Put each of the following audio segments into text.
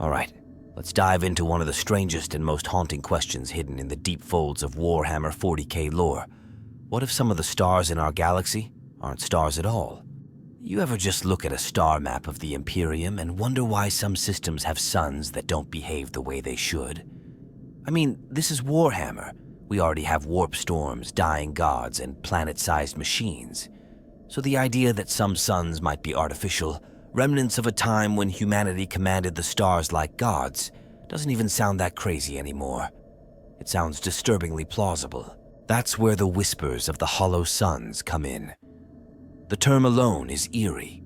Alright, let's dive into one of the strangest and most haunting questions hidden in the deep folds of Warhammer 40k lore. What if some of the stars in our galaxy aren't stars at all? You ever just look at a star map of the Imperium and wonder why some systems have suns that don't behave the way they should? I mean, this is Warhammer. We already have warp storms, dying gods, and planet-sized machines. So the idea that some suns might be artificial, remnants of a time when humanity commanded the stars like gods, doesn't even sound that crazy anymore. It sounds disturbingly plausible. That's where the whispers of the hollow suns come in. The term alone is eerie.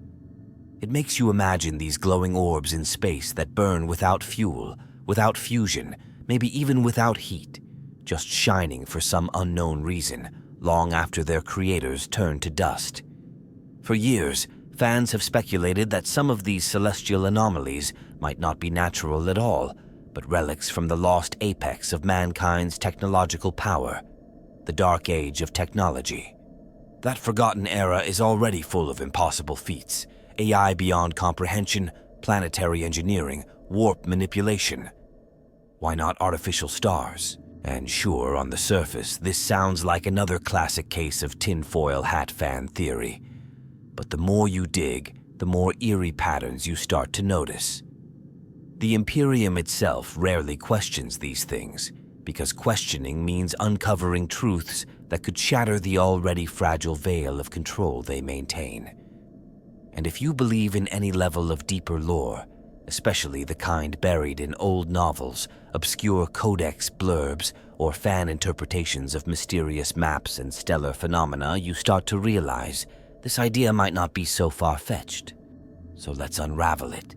It makes you imagine these glowing orbs in space that burn without fuel, without fusion, maybe even without heat, just shining for some unknown reason, long after their creators turn to dust. For years, fans have speculated that some of these celestial anomalies might not be natural at all, but relics from the lost apex of mankind's technological power, the dark age of technology. That forgotten era is already full of impossible feats, AI beyond comprehension, planetary engineering, warp manipulation. Why not artificial stars? And sure, on the surface, this sounds like another classic case of tinfoil hat fan theory. But the more you dig, the more eerie patterns you start to notice. The Imperium itself rarely questions these things, because questioning means uncovering truths that could shatter the already fragile veil of control they maintain. And if you believe in any level of deeper lore, especially the kind buried in old novels, obscure codex blurbs, or fan interpretations of mysterious maps and stellar phenomena, you start to realize this idea might not be so far-fetched. So let's unravel it.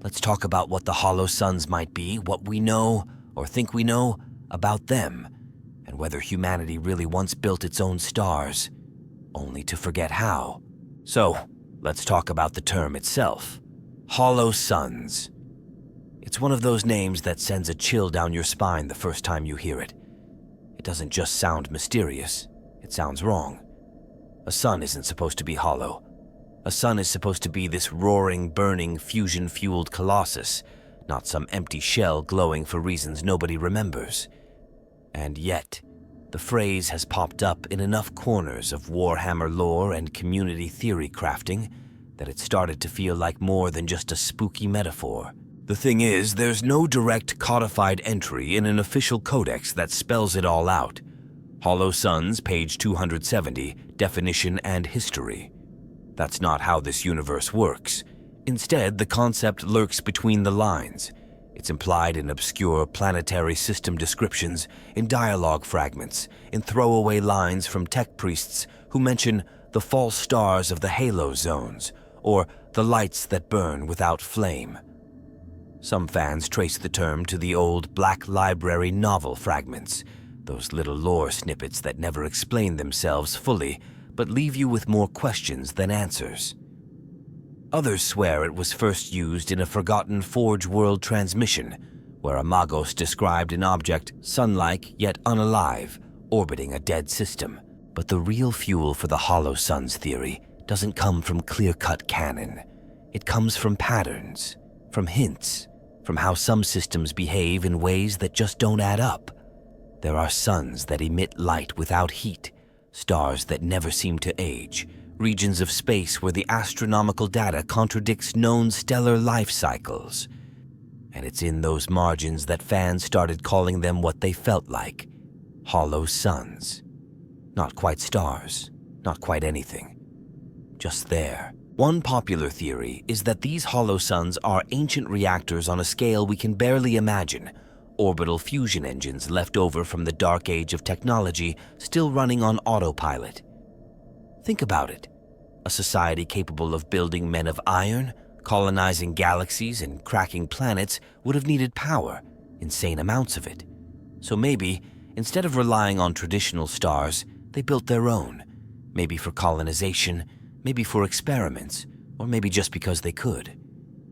Let's talk about what the hollow suns might be, what we know, or think we know, about them, and whether humanity really once built its own stars, only to forget how. So, let's talk about the term itself. Hollow suns. It's one of those names that sends a chill down your spine the first time you hear it. It doesn't just sound mysterious, it sounds wrong. A sun isn't supposed to be hollow. A sun is supposed to be this roaring, burning, fusion-fueled colossus, not some empty shell glowing for reasons nobody remembers. And yet, the phrase has popped up in enough corners of Warhammer lore and community theory crafting that it started to feel like more than just a spooky metaphor. The thing is, there's no direct codified entry in an official codex that spells it all out. Hollow Suns, page 270, definition and history. That's not how this universe works. Instead, the concept lurks between the lines. It's implied in obscure planetary system descriptions, in dialogue fragments, in throwaway lines from tech priests who mention the false stars of the halo zones, or the lights that burn without flame. Some fans trace the term to the old Black Library novel fragments, those little lore snippets that never explain themselves fully, but leave you with more questions than answers. Others swear it was first used in a forgotten Forge World transmission, where a Magos described an object sun-like yet unalive, orbiting a dead system. But the real fuel for the Hollow Suns theory doesn't come from clear-cut canon. It comes from patterns, from hints, from how some systems behave in ways that just don't add up. There are suns that emit light without heat, stars that never seem to age, regions of space where the astronomical data contradicts known stellar life cycles. And it's in those margins that fans started calling them what they felt like, hollow suns. Not quite stars, not quite anything. Just there. One popular theory is that these hollow suns are ancient reactors on a scale we can barely imagine, orbital fusion engines left over from the dark age of technology still running on autopilot. Think about it. A society capable of building men of iron, colonizing galaxies, and cracking planets would have needed power, insane amounts of it. So maybe, instead of relying on traditional stars, they built their own. Maybe for colonization, maybe for experiments, or maybe just because they could.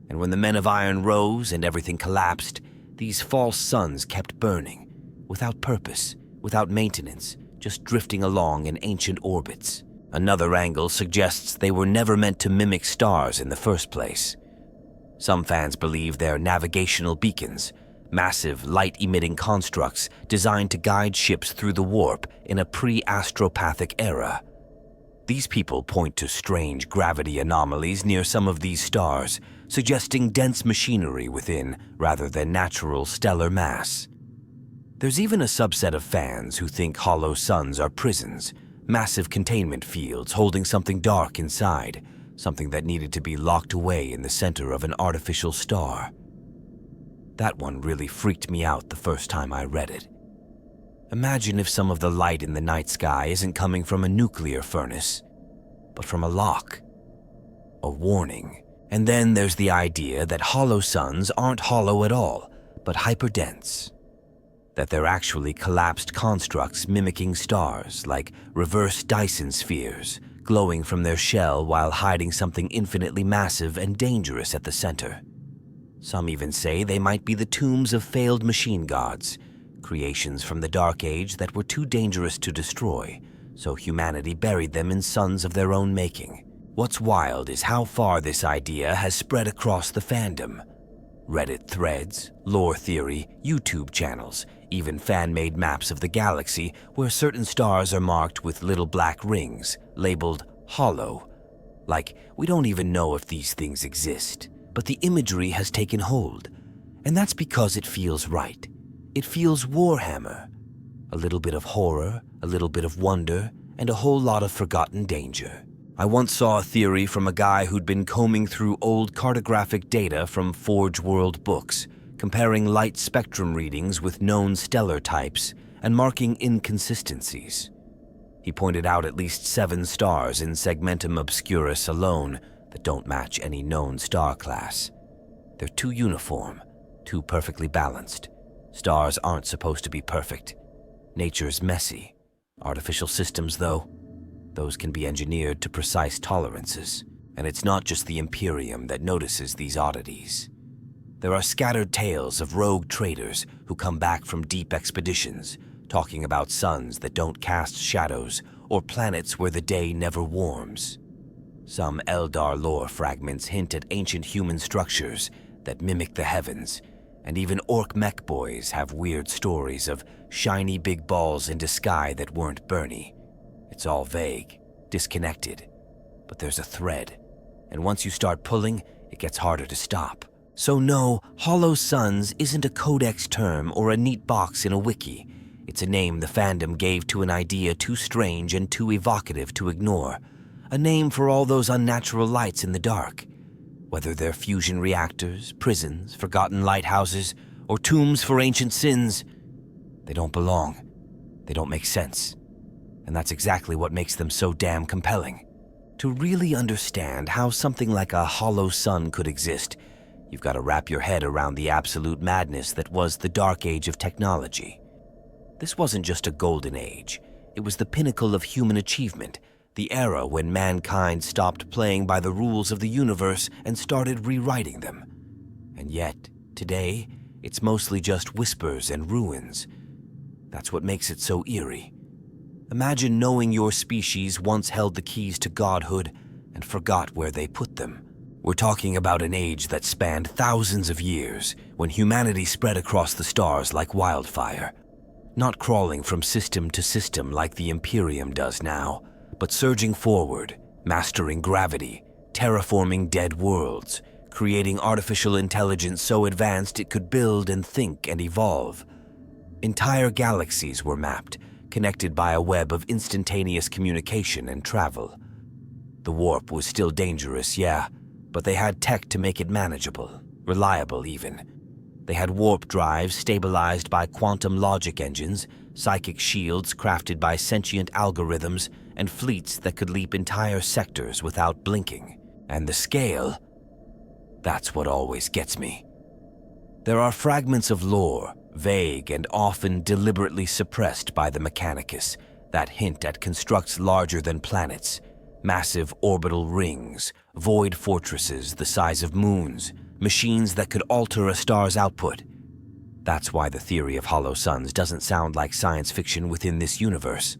And when the men of iron rose and everything collapsed, these false suns kept burning, without purpose, without maintenance, just drifting along in ancient orbits. Another angle suggests they were never meant to mimic stars in the first place. Some fans believe they're navigational beacons, massive light-emitting constructs designed to guide ships through the warp in a pre-astropathic era. These people point to strange gravity anomalies near some of these stars, suggesting dense machinery within rather than natural stellar mass. There's even a subset of fans who think hollow suns are prisons, massive containment fields holding something dark inside, something that needed to be locked away in the center of an artificial star. That one really freaked me out the first time I read it. Imagine if some of the light in the night sky isn't coming from a nuclear furnace, but from a lock. A warning. And then there's the idea that hollow suns aren't hollow at all, but hyperdense. That they're actually collapsed constructs mimicking stars, like reverse Dyson spheres, glowing from their shell while hiding something infinitely massive and dangerous at the center. Some even say they might be the tombs of failed machine gods, creations from the Dark Age that were too dangerous to destroy, so humanity buried them in suns of their own making. What's wild is how far this idea has spread across the fandom. Reddit threads, lore theory, YouTube channels, even fan-made maps of the galaxy where certain stars are marked with little black rings, labeled hollow. Like, we don't even know if these things exist, but the imagery has taken hold. And that's because it feels right. It feels Warhammer. A little bit of horror, a little bit of wonder, and a whole lot of forgotten danger. I once saw a theory from a guy who'd been combing through old cartographic data from Forge World books, comparing light spectrum readings with known stellar types and marking inconsistencies. He pointed out at least 7 stars in Segmentum Obscurus alone that don't match any known star class. They're too uniform, too perfectly balanced. Stars aren't supposed to be perfect. Nature's messy. Artificial systems, though, those can be engineered to precise tolerances, and it's not just the Imperium that notices these oddities. There are scattered tales of rogue traders who come back from deep expeditions, talking about suns that don't cast shadows or planets where the day never warms. Some Eldar lore fragments hint at ancient human structures that mimic the heavens, and even orc mech boys have weird stories of shiny big balls into sky that weren't Bernie. It's all vague, disconnected, but there's a thread, and once you start pulling, it gets harder to stop. So no, Hollow Suns isn't a codex term or a neat box in a wiki. It's a name the fandom gave to an idea too strange and too evocative to ignore. A name for all those unnatural lights in the dark. Whether they're fusion reactors, prisons, forgotten lighthouses, or tombs for ancient sins, they don't belong. They don't make sense. And that's exactly what makes them so damn compelling. To really understand how something like a hollow sun could exist, you've got to wrap your head around the absolute madness that was the Dark Age of technology. This wasn't just a golden age. It was the pinnacle of human achievement, the era when mankind stopped playing by the rules of the universe and started rewriting them. And yet, today, it's mostly just whispers and ruins. That's what makes it so eerie. Imagine knowing your species once held the keys to godhood and forgot where they put them. We're talking about an age that spanned thousands of years, when humanity spread across the stars like wildfire. Not crawling from system to system like the Imperium does now, but surging forward, mastering gravity, terraforming dead worlds, creating artificial intelligence so advanced it could build and think and evolve. Entire galaxies were mapped, connected by a web of instantaneous communication and travel. The warp was still dangerous, yeah, but they had tech to make it manageable, reliable even. They had warp drives stabilized by quantum logic engines, psychic shields crafted by sentient algorithms, and fleets that could leap entire sectors without blinking. And the scale, that's what always gets me. There are fragments of lore, vague and often deliberately suppressed by the mechanicus, that hint at constructs larger than planets, massive orbital rings, void fortresses the size of moons, machines that could alter a star's output. That's why the theory of hollow suns doesn't sound like science fiction within this universe.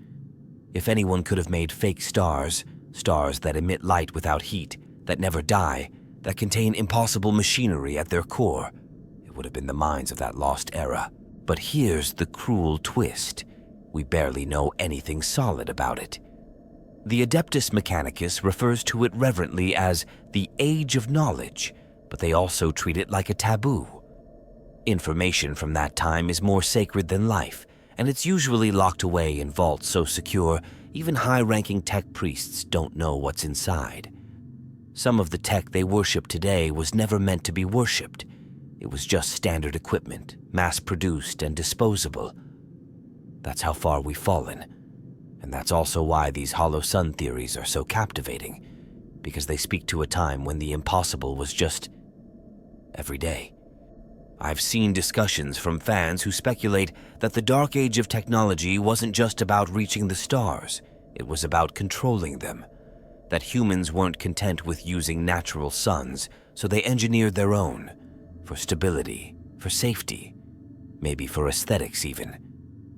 If anyone could have made fake stars, stars that emit light without heat, that never die, that contain impossible machinery at their core. It would have been the minds of that lost era. But here's the cruel twist. We barely know anything solid about it. The Adeptus Mechanicus refers to it reverently as the Age of Knowledge, but they also treat it like a taboo. Information from that time is more sacred than life, and it's usually locked away in vaults so secure even high-ranking tech priests don't know what's inside. Some of the tech they worship today was never meant to be worshipped. It was just standard equipment, mass-produced and disposable. That's how far we've fallen. And that's also why these hollow sun theories are so captivating, because they speak to a time when the impossible was just every day. I've seen discussions from fans who speculate that the dark age of technology wasn't just about reaching the stars, it was about controlling them. That humans weren't content with using natural suns, so they engineered their own, for stability, for safety, maybe for aesthetics even.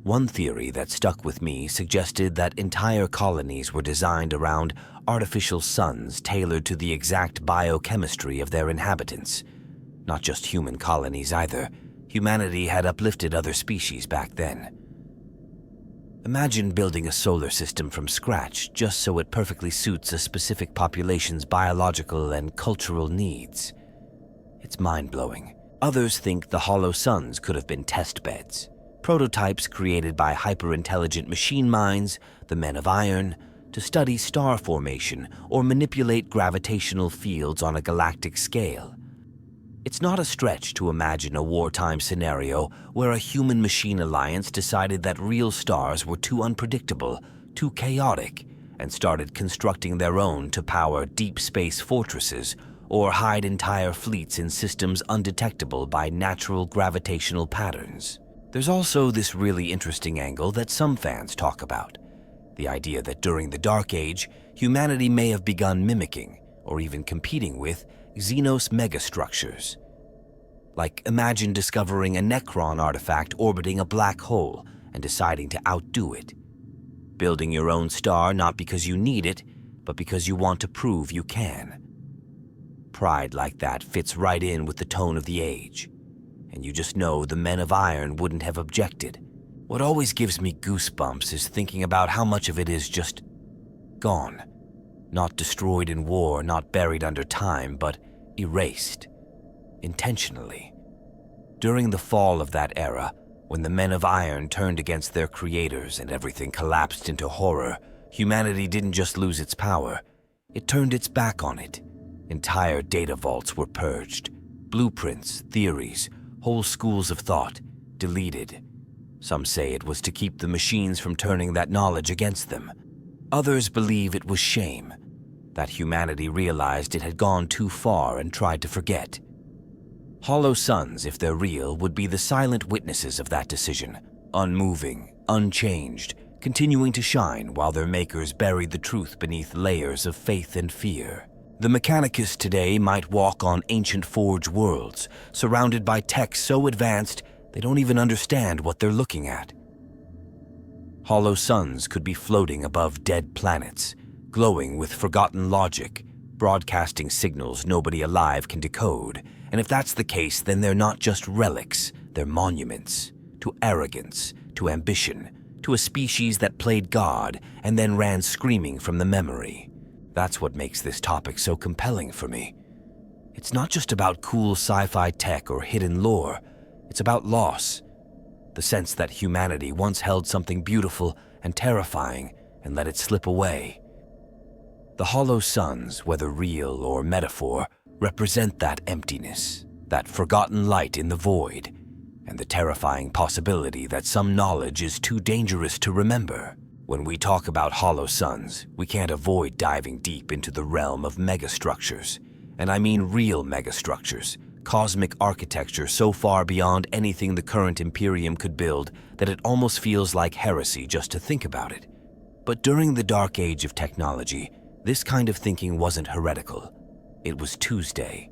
One theory that stuck with me suggested that entire colonies were designed around artificial suns tailored to the exact biochemistry of their inhabitants. Not just human colonies either. Humanity had uplifted other species back then. Imagine building a solar system from scratch just so it perfectly suits a specific population's biological and cultural needs. It's mind-blowing. Others think the hollow suns could have been test beds. Prototypes created by hyper-intelligent machine minds, the Men of Iron, to study star formation or manipulate gravitational fields on a galactic scale. It's not a stretch to imagine a wartime scenario where a human-machine alliance decided that real stars were too unpredictable, too chaotic, and started constructing their own to power deep space fortresses or hide entire fleets in systems undetectable by natural gravitational patterns. There's also this really interesting angle that some fans talk about. The idea that during the Dark Age, humanity may have begun mimicking, or even competing with, Xenos megastructures. Like, imagine discovering a Necron artifact orbiting a black hole and deciding to outdo it. Building your own star not because you need it, but because you want to prove you can. Pride like that fits right in with the tone of the age. And you just know the Men of Iron wouldn't have objected. What always gives me goosebumps is thinking about how much of it is just gone. Not destroyed in war, not buried under time, but erased. Intentionally. During the fall of that era, when the Men of Iron turned against their creators and everything collapsed into horror, humanity didn't just lose its power, it turned its back on it. Entire data vaults were purged. Blueprints, theories, whole schools of thought, deleted. Some say it was to keep the machines from turning that knowledge against them. Others believe it was shame, that humanity realized it had gone too far and tried to forget. Hollow suns, if they're real, would be the silent witnesses of that decision, unmoving, unchanged, continuing to shine while their makers buried the truth beneath layers of faith and fear. The mechanicus today might walk on ancient forge worlds, surrounded by tech so advanced they don't even understand what they're looking at. Hollow suns could be floating above dead planets, glowing with forgotten logic, broadcasting signals nobody alive can decode. And if that's the case, then they're not just relics, they're monuments to arrogance, to ambition, to a species that played God and then ran screaming from the memory. That's what makes this topic so compelling for me. It's not just about cool sci-fi tech or hidden lore, it's about loss. The sense that humanity once held something beautiful and terrifying and let it slip away. The hollow suns, whether real or metaphor, represent that emptiness, that forgotten light in the void, and the terrifying possibility that some knowledge is too dangerous to remember. When we talk about hollow suns, we can't avoid diving deep into the realm of megastructures. And I mean real megastructures, cosmic architecture so far beyond anything the current Imperium could build that it almost feels like heresy just to think about it. But during the Dark Age of technology, this kind of thinking wasn't heretical. It was Tuesday.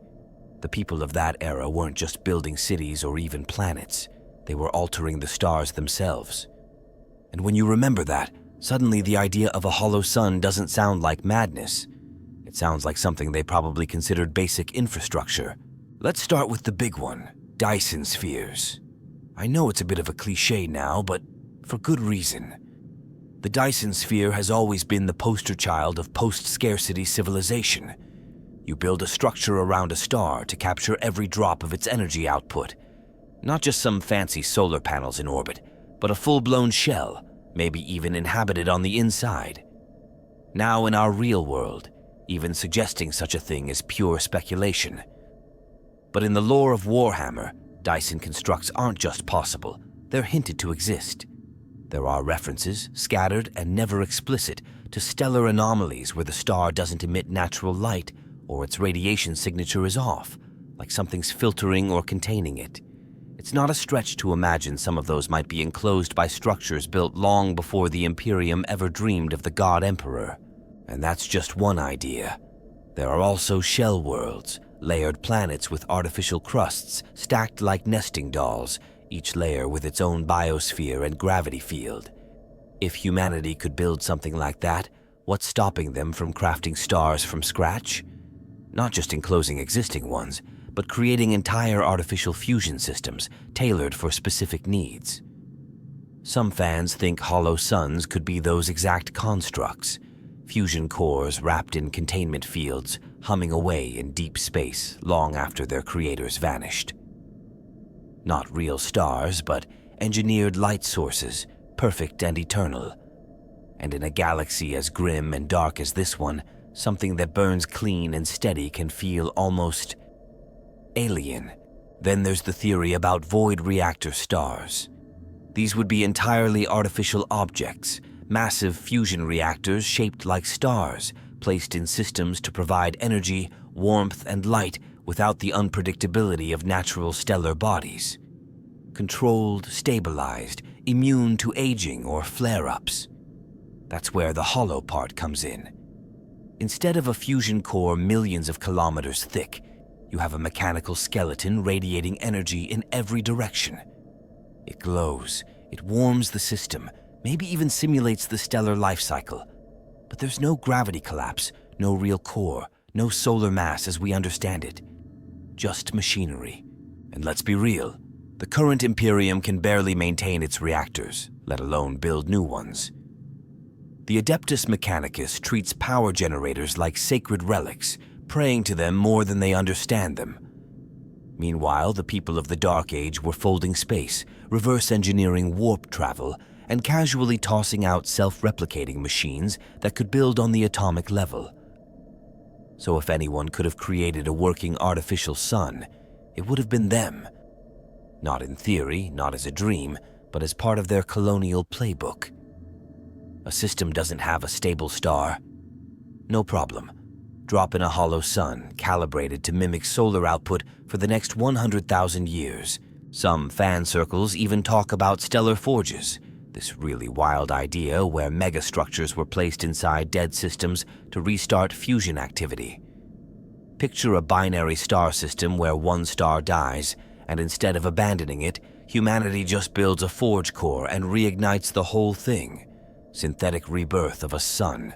The people of that era weren't just building cities or even planets. They were altering the stars themselves. And when you remember that, suddenly the idea of a hollow sun doesn't sound like madness. It sounds like something they probably considered basic infrastructure. Let's start with the big one, Dyson spheres. I know it's a bit of a cliché now, but for good reason. The Dyson sphere has always been the poster child of post-scarcity civilization. You build a structure around a star to capture every drop of its energy output. Not just some fancy solar panels in orbit, but a full-blown shell, maybe even inhabited on the inside. Now in our real world, even suggesting such a thing is pure speculation. But in the lore of Warhammer, Dyson constructs aren't just possible, they're hinted to exist. There are references, scattered and never explicit, to stellar anomalies where the star doesn't emit natural light or its radiation signature is off, like something's filtering or containing it. It's not a stretch to imagine some of those might be enclosed by structures built long before the Imperium ever dreamed of the God Emperor. And that's just one idea. There are also shell worlds, layered planets with artificial crusts stacked like nesting dolls, each layer with its own biosphere and gravity field. If humanity could build something like that, what's stopping them from crafting stars from scratch? Not just enclosing existing ones, but creating entire artificial fusion systems tailored for specific needs. Some fans think hollow suns could be those exact constructs, fusion cores wrapped in containment fields, humming away in deep space long after their creators vanished. Not real stars, but engineered light sources, perfect and eternal. And in a galaxy as grim and dark as this one, something that burns clean and steady can feel almost alien. Then there's the theory about void reactor stars. These would be entirely artificial objects, massive fusion reactors shaped like stars, placed in systems to provide energy, warmth, and light without the unpredictability of natural stellar bodies. Controlled, stabilized, immune to aging or flare-ups. That's where the hollow part comes in. Instead of a fusion core millions of kilometers thick, you have a mechanical skeleton radiating energy in every direction. It glows, it warms the system, maybe even simulates the stellar life cycle. But there's no gravity collapse, no real core, no solar mass as we understand it. Just machinery. And let's be real, the current Imperium can barely maintain its reactors, let alone build new ones. The Adeptus Mechanicus treats power generators like sacred relics, praying to them more than they understand them. Meanwhile, the people of the Dark Age were folding space, reverse engineering warp travel, and casually tossing out self-replicating machines that could build on the atomic level. So if anyone could have created a working artificial sun, it would have been them. Not in theory, not as a dream, but as part of their colonial playbook. A system doesn't have a stable star. No problem. Drop in a hollow sun, calibrated to mimic solar output for the next 100,000 years. Some fan circles even talk about stellar forges, this really wild idea where megastructures were placed inside dead systems to restart fusion activity. Picture a binary star system where one star dies, and instead of abandoning it, humanity just builds a forge core and reignites the whole thing. Synthetic rebirth of a sun.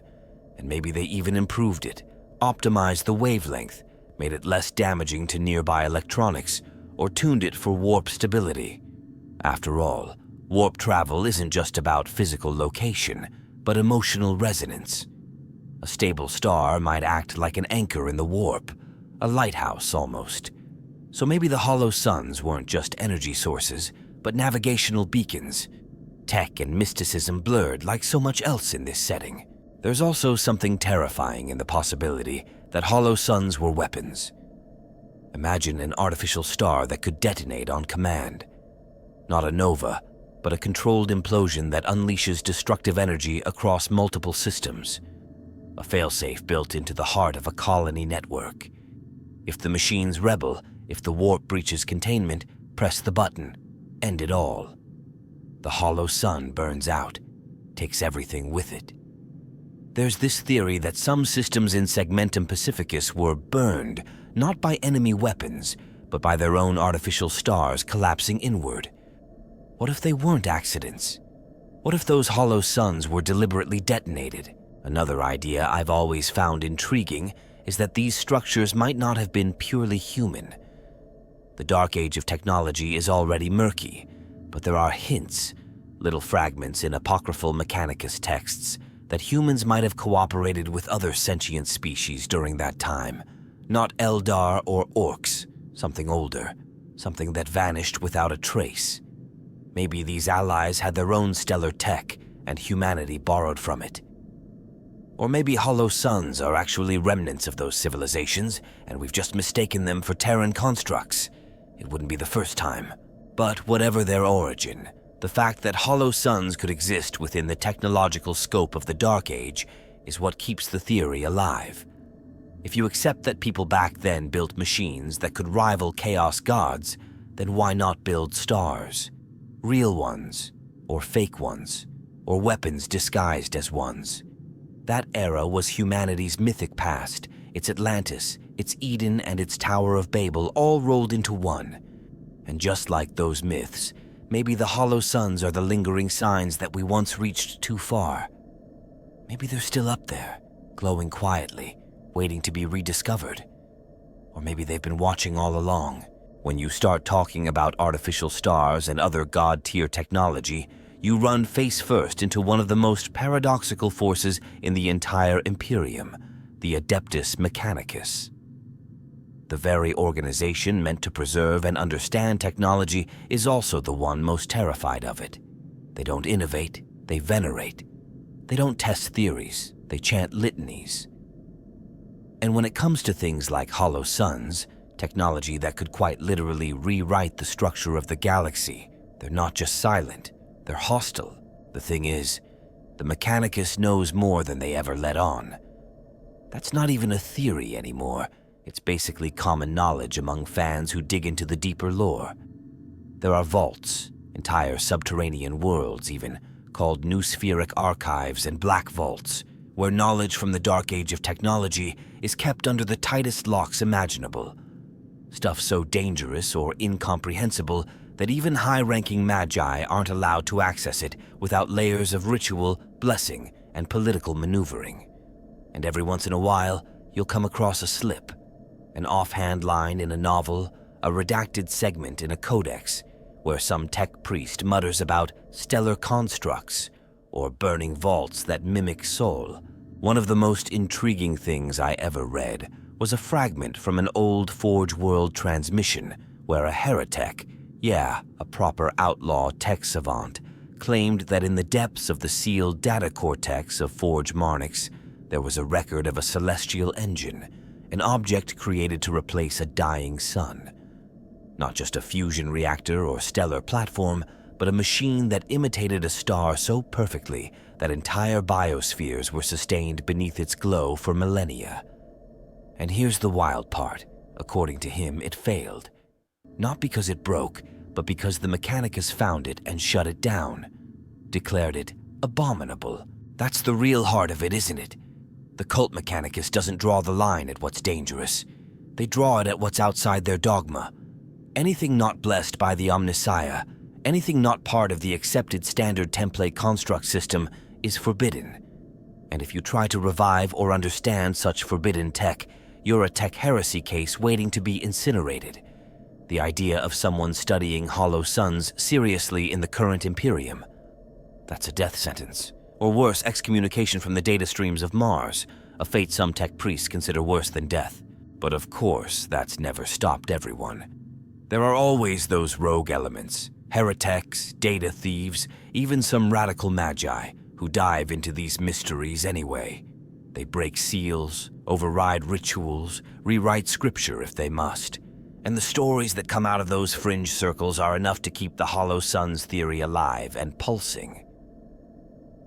And maybe they even improved it, optimized the wavelength, made it less damaging to nearby electronics, or tuned it for warp stability. After all, warp travel isn't just about physical location, but emotional resonance. A stable star might act like an anchor in the warp, a lighthouse almost. So maybe the hollow suns weren't just energy sources, but navigational beacons. Tech and mysticism blurred like so much else in this setting. There's also something terrifying in the possibility that hollow suns were weapons. Imagine an artificial star that could detonate on command. Not a nova, but a controlled implosion that unleashes destructive energy across multiple systems. A failsafe built into the heart of a colony network. If the machines rebel, if the warp breaches containment, press the button, end it all. The hollow sun burns out, takes everything with it. There's this theory that some systems in Segmentum Pacificus were burned, not by enemy weapons, but by their own artificial stars collapsing inward. What if they weren't accidents? What if those hollow suns were deliberately detonated, Another idea I've always found intriguing is that these structures might not have been purely human. The Dark Age of technology is already murky, but there are hints, little fragments in apocryphal mechanicus texts, that humans might have cooperated with other sentient species during that time. Not Eldar or orcs, something older, something that vanished without a trace. Maybe these allies had their own stellar tech, and humanity borrowed from it. Or maybe hollow suns are actually remnants of those civilizations, and we've just mistaken them for Terran constructs. It wouldn't be the first time. But whatever their origin, the fact that hollow suns could exist within the technological scope of the Dark Age is what keeps the theory alive. If you accept that people back then built machines that could rival chaos gods, then why not build stars? Real ones, or fake ones, or weapons disguised as ones. That era was humanity's mythic past, its Atlantis, its Eden, and its Tower of Babel all rolled into one. And just like those myths, maybe the hollow suns are the lingering signs that we once reached too far. Maybe they're still up there, glowing quietly, waiting to be rediscovered. Or maybe they've been watching all along. When you start talking about artificial stars and other god-tier technology, you run face first into one of the most paradoxical forces in the entire Imperium, the Adeptus Mechanicus. The very organization meant to preserve and understand technology is also the one most terrified of it. They don't innovate, they venerate. They don't test theories, they chant litanies. And when it comes to things like hollow suns, technology that could quite literally rewrite the structure of the galaxy, they're not just silent, they're hostile. The thing is, the Mechanicus knows more than they ever let on. That's not even a theory anymore. It's basically common knowledge among fans who dig into the deeper lore. There are vaults, entire subterranean worlds even, called Noospheric Archives and Black Vaults, where knowledge from the Dark Age of technology is kept under the tightest locks imaginable. Stuff so dangerous or incomprehensible that even high-ranking magi aren't allowed to access it without layers of ritual, blessing, and political maneuvering. And every once in a while, you'll come across a slip, an offhand line in a novel, a redacted segment in a codex, where some tech priest mutters about stellar constructs or burning vaults that mimic soul. One of the most intriguing things I ever read was a fragment from an old Forge World transmission where a heretic, a proper outlaw tech savant, claimed that in the depths of the sealed data cortex of Forge Marnix, there was a record of a celestial engine, an object created to replace a dying sun. Not just a fusion reactor or stellar platform, but a machine that imitated a star so perfectly that entire biospheres were sustained beneath its glow for millennia. And here's the wild part. According to him, it failed. Not because it broke, but because the Mechanicus found it and shut it down. Declared it abominable. That's the real heart of it, isn't it? The cult Mechanicus doesn't draw the line at what's dangerous. They draw it at what's outside their dogma. Anything not blessed by the Omnissiah, anything not part of the accepted standard template construct system is forbidden. And if you try to revive or understand such forbidden tech, you're a tech heresy case waiting to be incinerated. The idea of someone studying hollow suns seriously in the current Imperium, that's a death sentence. Or worse, excommunication from the data streams of Mars, a fate some tech priests consider worse than death. But of course, that's never stopped everyone. There are always those rogue elements, heretics, data thieves, even some radical magi who dive into these mysteries anyway. They break seals, override rituals, rewrite scripture if they must. And the stories that come out of those fringe circles are enough to keep the hollow suns theory alive and pulsing.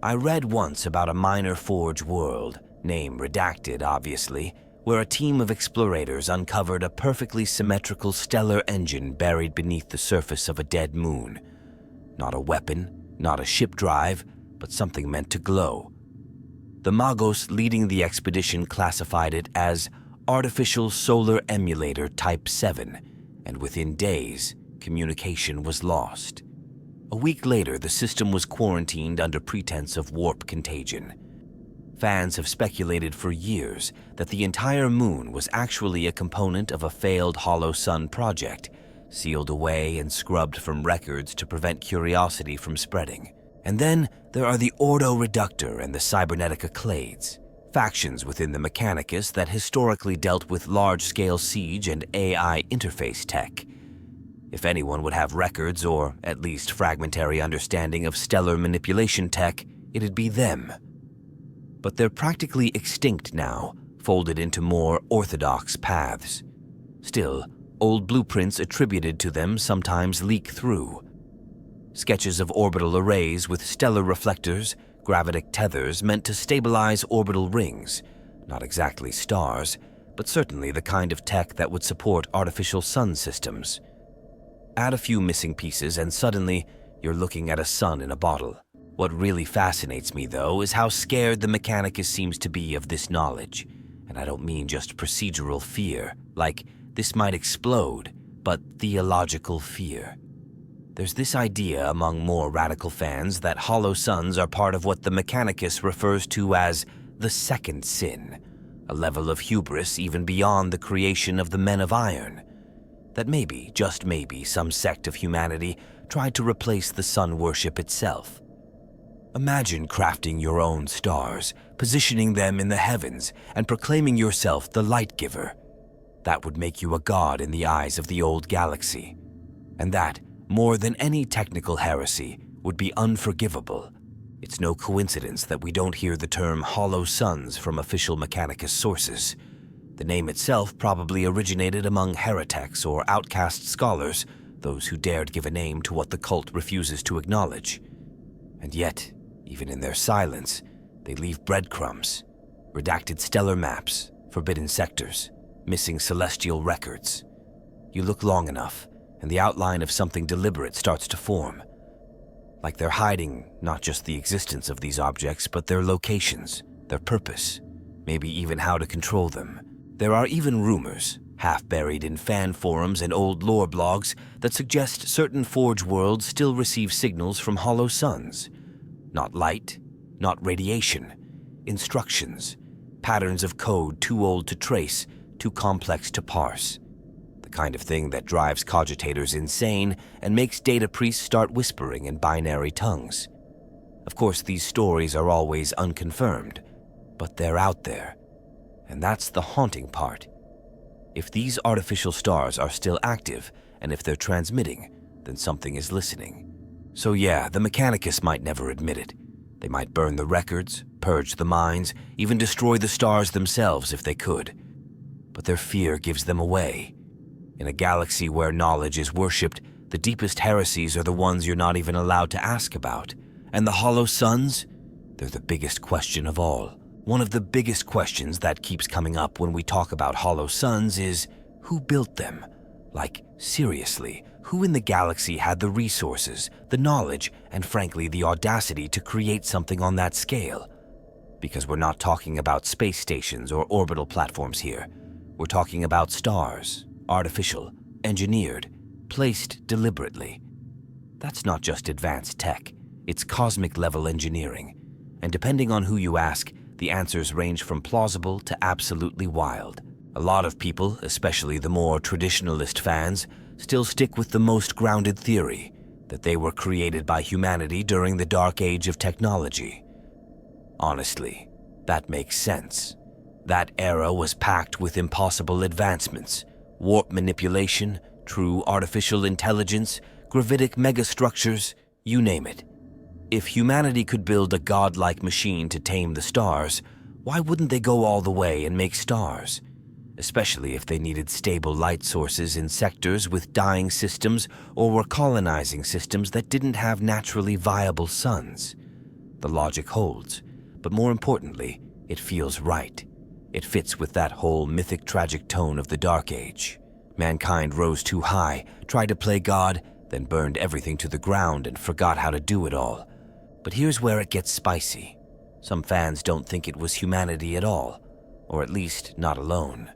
I read once about a minor Forge world, name redacted obviously, where a team of explorators uncovered a perfectly symmetrical stellar engine buried beneath the surface of a dead moon. Not a weapon, not a ship drive, but something meant to glow. The Magos leading the expedition classified it as Artificial Solar Emulator Type 7, and within days, communication was lost. A week later, the system was quarantined under pretense of warp contagion. Fans have speculated for years that the entire moon was actually a component of a failed Hollow Sun project, sealed away and scrubbed from records to prevent curiosity from spreading. And then there are the Ordo Reductor and the Cybernetica Clades, factions within the Mechanicus that historically dealt with large-scale siege and AI interface tech. If anyone would have records or at least fragmentary understanding of stellar manipulation tech, it'd be them. But they're practically extinct now, folded into more orthodox paths. Still, old blueprints attributed to them sometimes leak through. Sketches of orbital arrays with stellar reflectors, gravitic tethers meant to stabilize orbital rings, not exactly stars, but certainly the kind of tech that would support artificial sun systems. Add a few missing pieces and suddenly you're looking at a sun in a bottle. What really fascinates me, though, is how scared the Mechanicus seems to be of this knowledge. And I don't mean just procedural fear, like this might explode, but theological fear. There's this idea among more radical fans that hollow suns are part of what the Mechanicus refers to as the second sin, a level of hubris even beyond the creation of the Men of Iron. That maybe, just maybe, some sect of humanity tried to replace the sun worship itself. Imagine crafting your own stars, positioning them in the heavens, and proclaiming yourself the light giver. That would make you a god in the eyes of the old galaxy. And that, more than any technical heresy, would be unforgivable. It's no coincidence that we don't hear the term Hollow Suns from official Mechanicus sources. The name itself probably originated among heretics or outcast scholars, those who dared give a name to what the cult refuses to acknowledge. And yet, even in their silence, they leave breadcrumbs, redacted stellar maps, forbidden sectors, missing celestial records. You look long enough, and the outline of something deliberate starts to form. Like they're hiding not just the existence of these objects, but their locations, their purpose, maybe even how to control them. There are even rumors, half buried in fan forums and old lore blogs, that suggest certain Forge worlds still receive signals from hollow suns. Not light, not radiation, instructions, patterns of code too old to trace, too complex to parse. The kind of thing that drives cogitators insane and makes data priests start whispering in binary tongues. Of course, these stories are always unconfirmed, but they're out there. And that's the haunting part. If these artificial stars are still active, and if they're transmitting, then something is listening. So yeah, the Mechanicus might never admit it. They might burn the records, purge the minds, even destroy the stars themselves if they could. But their fear gives them away. In a galaxy where knowledge is worshipped, the deepest heresies are the ones you're not even allowed to ask about. And the hollow suns? They're the biggest question of all. One of the biggest questions that keeps coming up when we talk about hollow suns is, who built them? Like, seriously, who in the galaxy had the resources, the knowledge, and frankly the audacity to create something on that scale? Because we're not talking about space stations or orbital platforms here. We're talking about stars, artificial, engineered, placed deliberately. That's not just advanced tech, it's cosmic-level engineering. And depending on who you ask, the answers range from plausible to absolutely wild. A lot of people, especially the more traditionalist fans, still stick with the most grounded theory, that they were created by humanity during the dark age of technology. Honestly, that makes sense. That era was packed with impossible advancements, warp manipulation, true artificial intelligence, gravitic megastructures, you name it. If humanity could build a godlike machine to tame the stars, why wouldn't they go all the way and make stars? Especially if they needed stable light sources in sectors with dying systems or were colonizing systems that didn't have naturally viable suns. The logic holds, but more importantly, it feels right. It fits with that whole mythic tragic tone of the Dark Age. Mankind rose too high, tried to play God, then burned everything to the ground and forgot how to do it all. But here's where it gets spicy. Some fans don't think it was humanity at all, or at least not alone.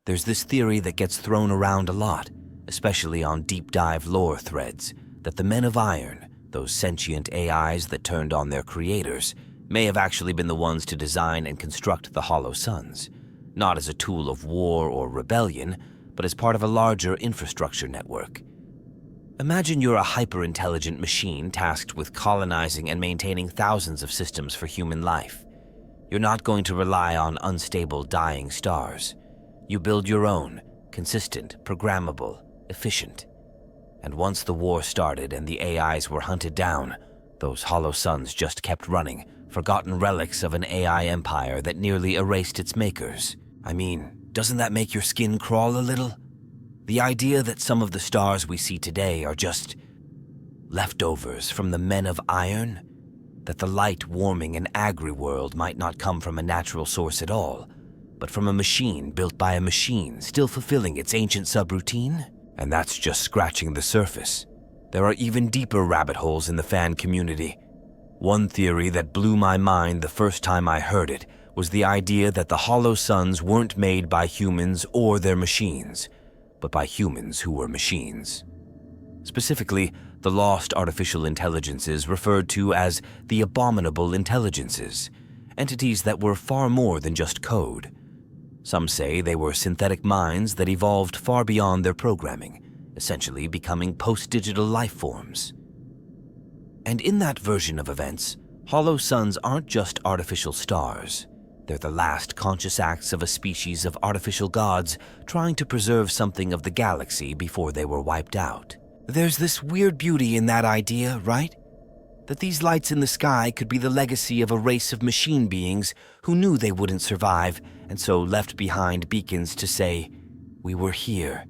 There's this theory that gets thrown around a lot, especially on deep dive lore threads, that the Men of Iron, those sentient AIs that turned on their creators, may have actually been the ones to design and construct the Hollow Suns, not as a tool of war or rebellion, but as part of a larger infrastructure network. Imagine you're a hyper-intelligent machine tasked with colonizing and maintaining thousands of systems for human life. You're not going to rely on unstable, dying stars. You build your own, consistent, programmable, efficient. And once the war started and the AIs were hunted down, those Hollow Suns just kept running, forgotten relics of an AI empire that nearly erased its makers. I mean, doesn't that make your skin crawl a little? The idea that some of the stars we see today are just leftovers from the men of iron? That the light warming an agri-world might not come from a natural source at all, but from a machine built by a machine still fulfilling its ancient subroutine? And that's just scratching the surface. There are even deeper rabbit holes in the fan community. One theory that blew my mind the first time I heard it was the idea that the Hollow Suns weren't made by humans or their machines, but by humans who were machines. Specifically, the lost artificial intelligences referred to as the abominable intelligences, entities that were far more than just code. Some say they were synthetic minds that evolved far beyond their programming, essentially becoming post-digital life forms. And in that version of events, Hollow Suns aren't just artificial stars. They're the last conscious acts of a species of artificial gods trying to preserve something of the galaxy before they were wiped out. There's this weird beauty in that idea, right? That these lights in the sky could be the legacy of a race of machine beings who knew they wouldn't survive and so left behind beacons to say, "We were here."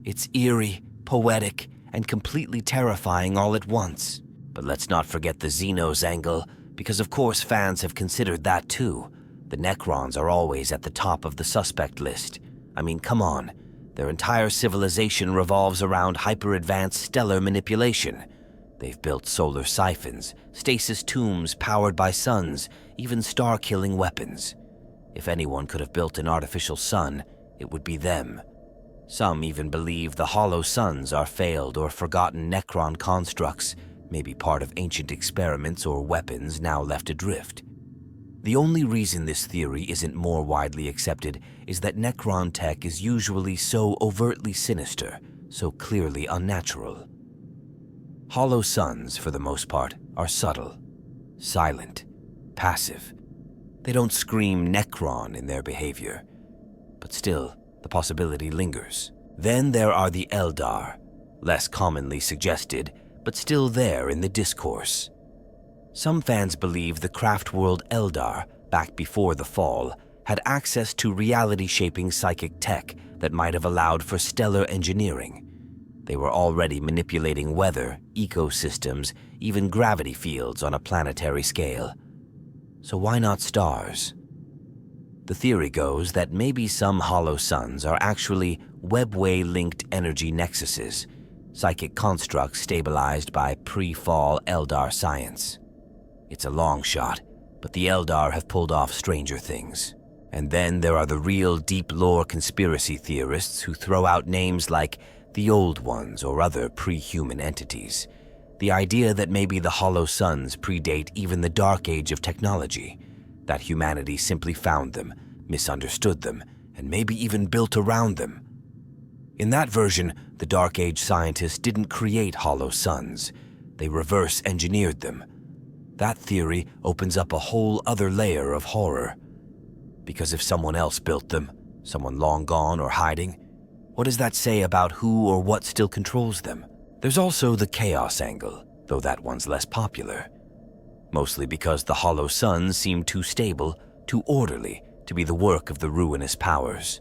It's eerie, poetic, and completely terrifying all at once. But let's not forget the Xenos angle, because of course fans have considered that too. The Necrons are always at the top of the suspect list. I mean, come on. Their entire civilization revolves around hyper-advanced stellar manipulation. They've built solar siphons, stasis tombs powered by suns, even star-killing weapons. If anyone could have built an artificial sun, it would be them. Some even believe the Hollow Suns are failed or forgotten Necron constructs, maybe part of ancient experiments or weapons now left adrift. The only reason this theory isn't more widely accepted is that Necron tech is usually so overtly sinister, so clearly unnatural. Hollow Suns, for the most part, are subtle, silent, passive. They don't scream Necron in their behavior, but still, the possibility lingers. Then there are the Eldar, less commonly suggested, but still there in the discourse. Some fans believe the craft world Eldar, back before the fall, had access to reality-shaping psychic tech that might have allowed for stellar engineering. They were already manipulating weather, ecosystems, even gravity fields on a planetary scale. So why not stars? The theory goes that maybe some Hollow Suns are actually webway-linked energy nexuses, psychic constructs stabilized by pre-fall Eldar science. It's a long shot, but the Eldar have pulled off stranger things. And then there are the real deep lore conspiracy theorists who throw out names like the Old Ones or other pre-human entities. The idea that maybe the Hollow Suns predate even the Dark Age of technology, that humanity simply found them, misunderstood them, and maybe even built around them. In that version, the Dark Age scientists didn't create Hollow Suns. They reverse engineered them. That theory opens up a whole other layer of horror. Because if someone else built them, someone long gone or hiding, what does that say about who or what still controls them? There's also the chaos angle, though that one's less popular. Mostly because the Hollow Suns seem too stable, too orderly, to be the work of the ruinous powers.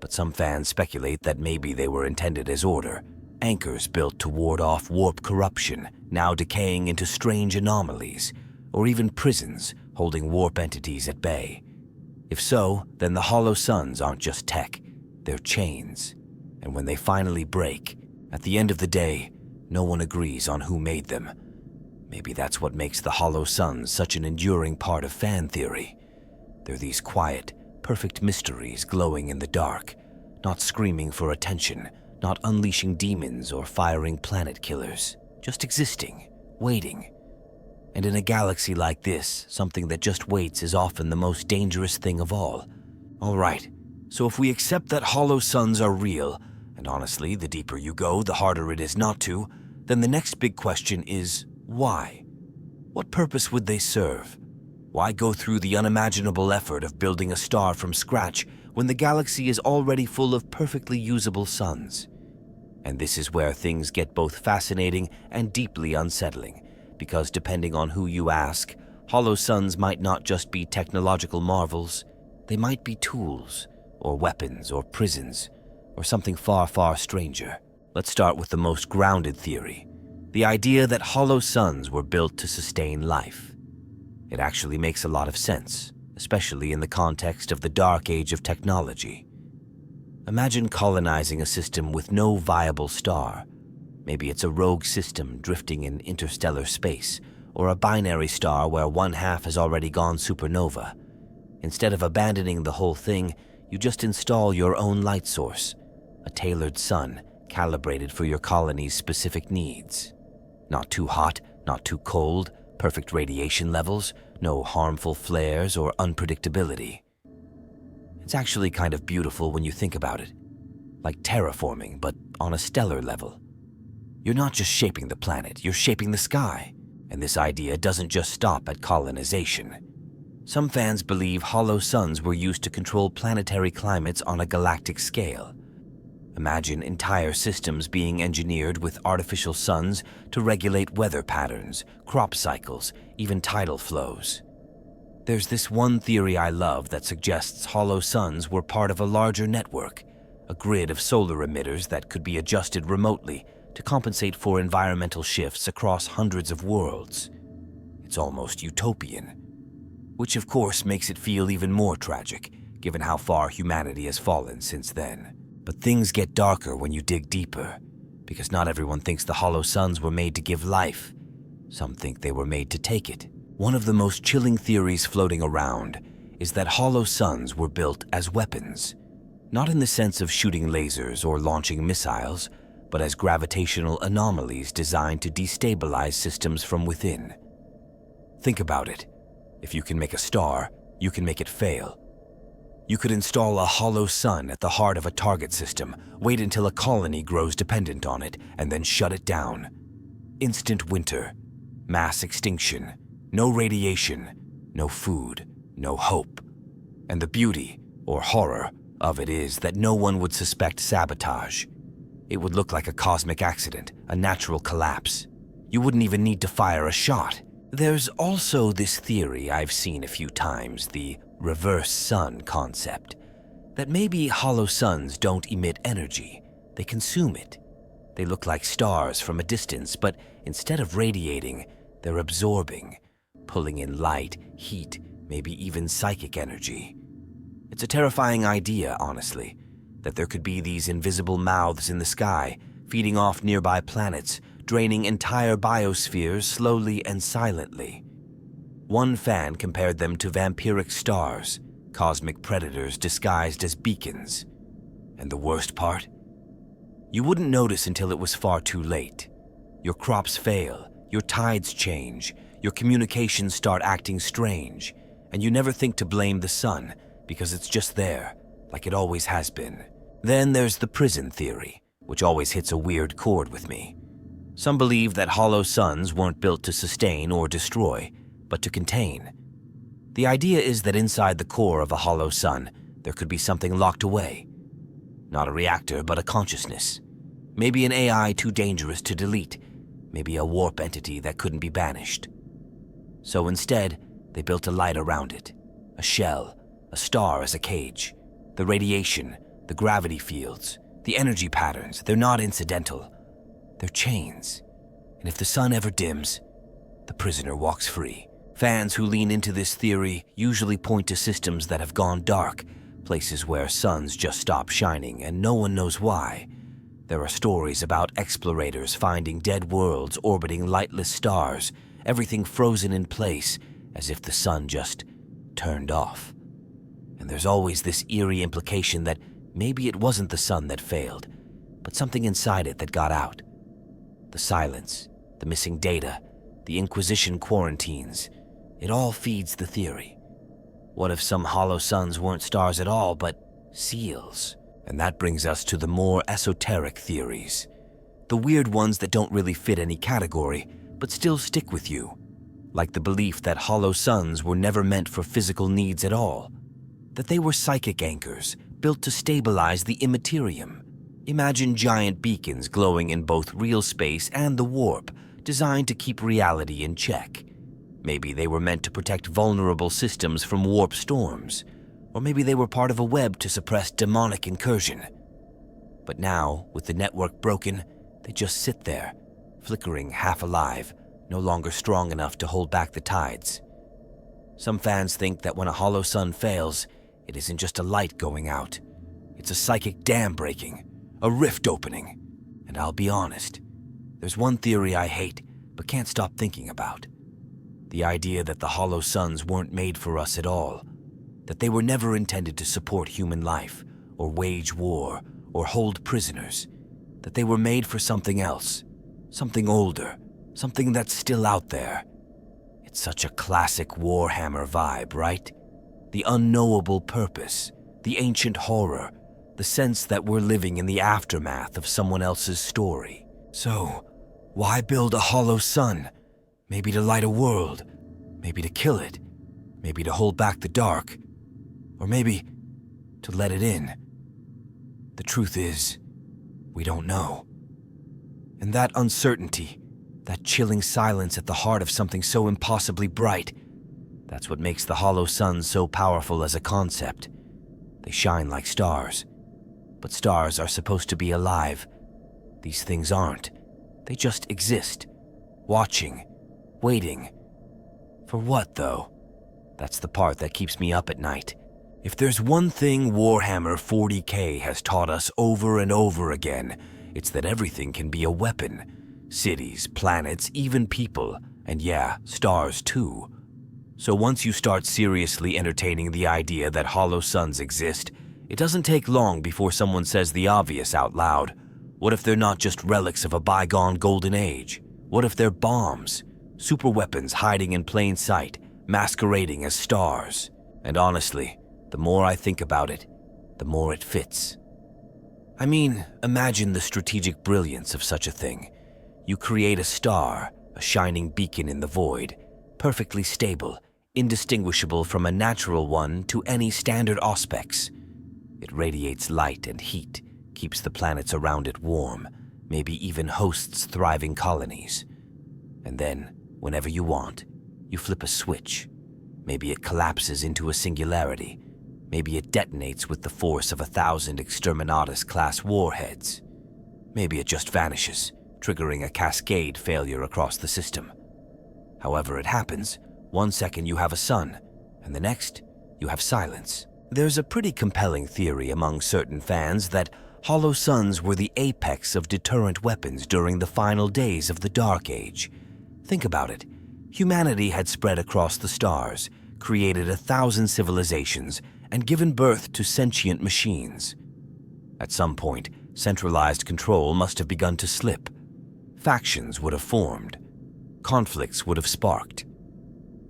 But some fans speculate that maybe they were intended as order, anchors built to ward off warp corruption, now decaying into strange anomalies, or even prisons holding warp entities at bay. If so, then the Hollow Suns aren't just tech, they're chains. And when they finally break, at the end of the day, no one agrees on who made them. Maybe that's what makes the Hollow Suns such an enduring part of fan theory. They're these quiet, perfect mysteries glowing in the dark, not screaming for attention, not unleashing demons or firing planet killers, just existing, waiting. And in a galaxy like this, something that just waits is often the most dangerous thing of all. All right, so if we accept that hollow suns are real, and honestly, the deeper you go, the harder it is not to, then the next big question is, why? What purpose would they serve? Why go through the unimaginable effort of building a star from scratch when the galaxy is already full of perfectly usable suns? And this is where things get both fascinating and deeply unsettling, because depending on who you ask, hollow suns might not just be technological marvels. They might be tools, or weapons, or prisons, or something far, far stranger. Let's start with the most grounded theory, the idea that hollow suns were built to sustain life. It actually makes a lot of sense, especially in the context of the dark age of technology. Imagine colonizing a system with no viable star. Maybe it's a rogue system drifting in interstellar space, or a binary star where one half has already gone supernova. Instead of abandoning the whole thing, you just install your own light source, a tailored sun calibrated for your colony's specific needs. Not too hot, not too cold, perfect radiation levels, no harmful flares or unpredictability. It's actually kind of beautiful when you think about it, like terraforming, but on a stellar level. You're not just shaping the planet, you're shaping the sky. And this idea doesn't just stop at colonization. Some fans believe hollow suns were used to control planetary climates on a galactic scale. Imagine entire systems being engineered with artificial suns to regulate weather patterns, crop cycles, even tidal flows. There's this one theory I love that suggests hollow suns were part of a larger network, a grid of solar emitters that could be adjusted remotely to compensate for environmental shifts across hundreds of worlds. It's almost utopian, which of course makes it feel even more tragic, given how far humanity has fallen since then. But things get darker when you dig deeper, because not everyone thinks the hollow suns were made to give life. Some think they were made to take it. One of the most chilling theories floating around is that hollow suns were built as weapons, not in the sense of shooting lasers or launching missiles, but as gravitational anomalies designed to destabilize systems from within. Think about it. If you can make a star, you can make it fail. You could install a hollow sun at the heart of a target system, wait until a colony grows dependent on it, and then shut it down. Instant winter, mass extinction, no radiation, no food, no hope. And the beauty, or horror, of it is that no one would suspect sabotage. It would look like a cosmic accident, a natural collapse. You wouldn't even need to fire a shot. There's also this theory I've seen a few times, the reverse sun concept, that maybe hollow suns don't emit energy, they consume it. They look like stars from a distance, but instead of radiating, they're absorbing, pulling in light, heat, maybe even psychic energy. It's a terrifying idea, honestly, that there could be these invisible mouths in the sky, feeding off nearby planets, draining entire biospheres slowly and silently. One fan compared them to vampiric stars, cosmic predators disguised as beacons. And the worst part? You wouldn't notice until it was far too late. Your crops fail, your tides change, your communications start acting strange, and you never think to blame the sun because it's just there, like it always has been. Then there's the prison theory, which always hits a weird chord with me. Some believe that hollow suns weren't built to sustain or destroy, but to contain. The idea is that inside the core of a hollow sun, there could be something locked away. Not a reactor, but a consciousness. Maybe an AI too dangerous to delete. Maybe a warp entity that couldn't be banished. So instead, they built a light around it. A shell, a star as a cage. The radiation, the gravity fields, the energy patterns, they're not incidental. They're chains. And if the sun ever dims, the prisoner walks free. Fans who lean into this theory usually point to systems that have gone dark, places where suns just stop shining and no one knows why. There are stories about explorators finding dead worlds orbiting lightless stars, everything frozen in place as if the sun just turned off. And there's always this eerie implication that maybe it wasn't the sun that failed, but something inside it that got out. The silence, the missing data, the Inquisition quarantines. It all feeds the theory. What if some hollow suns weren't stars at all, but seals? And that brings us to the more esoteric theories. The weird ones that don't really fit any category, but still stick with you. Like the belief that hollow suns were never meant for physical needs at all. That they were psychic anchors, built to stabilize the immaterium. Imagine giant beacons glowing in both real space and the warp, designed to keep reality in check. Maybe they were meant to protect vulnerable systems from warp storms. Or maybe they were part of a web to suppress demonic incursion. But now, with the network broken, they just sit there, flickering half alive, no longer strong enough to hold back the tides. Some fans think that when a hollow sun fails, it isn't just a light going out. It's a psychic dam breaking, a rift opening. And I'll be honest, there's one theory I hate but can't stop thinking about. The idea that the hollow suns weren't made for us at all. That they were never intended to support human life, or wage war, or hold prisoners. That they were made for something else, something older, something that's still out there. It's such a classic Warhammer vibe, right? The unknowable purpose, the ancient horror, the sense that we're living in the aftermath of someone else's story. So, why build a hollow sun? Maybe to light a world, maybe to kill it, maybe to hold back the dark, or maybe to let it in. The truth is, we don't know. And that uncertainty, that chilling silence at the heart of something so impossibly bright, that's what makes the hollow suns so powerful as a concept. They shine like stars. But stars are supposed to be alive. These things aren't. They just exist, watching, waiting. For what, though? That's the part that keeps me up at night. If there's one thing Warhammer 40K has taught us over and over again, it's that everything can be a weapon. Cities, planets, even people, and yeah, stars too. So once you start seriously entertaining the idea that hollow suns exist, it doesn't take long before someone says the obvious out loud. What if they're not just relics of a bygone golden age? What if they're bombs, superweapons hiding in plain sight, masquerading as stars? And honestly, the more I think about it, the more it fits. I mean, imagine the strategic brilliance of such a thing. You create a star, a shining beacon in the void, perfectly stable, indistinguishable from a natural one to any standard auspex. It radiates light and heat, keeps the planets around it warm, maybe even hosts thriving colonies. And then, whenever you want, you flip a switch. Maybe it collapses into a singularity. Maybe it detonates with the force of 1,000 Exterminatus-class warheads. Maybe it just vanishes, triggering a cascade failure across the system. However it happens, one second you have a sun, and the next, you have silence. There's a pretty compelling theory among certain fans that hollow suns were the apex of deterrent weapons during the final days of the Dark Age. Think about it. Humanity had spread across the stars, created 1,000 civilizations, and given birth to sentient machines. At some point, centralized control must have begun to slip. Factions would have formed. Conflicts would have sparked.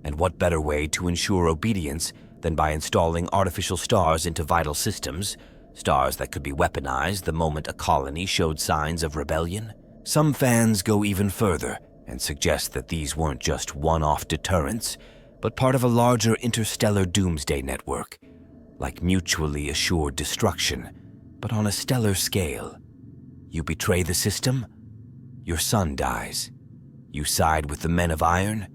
And what better way to ensure obedience than by installing artificial stars into vital systems, stars that could be weaponized the moment a colony showed signs of rebellion? Some fans go even further and suggest that these weren't just one-off deterrents, but part of a larger interstellar doomsday network, like mutually assured destruction, but on a stellar scale. You betray the system, your sun dies. You side with the men of iron,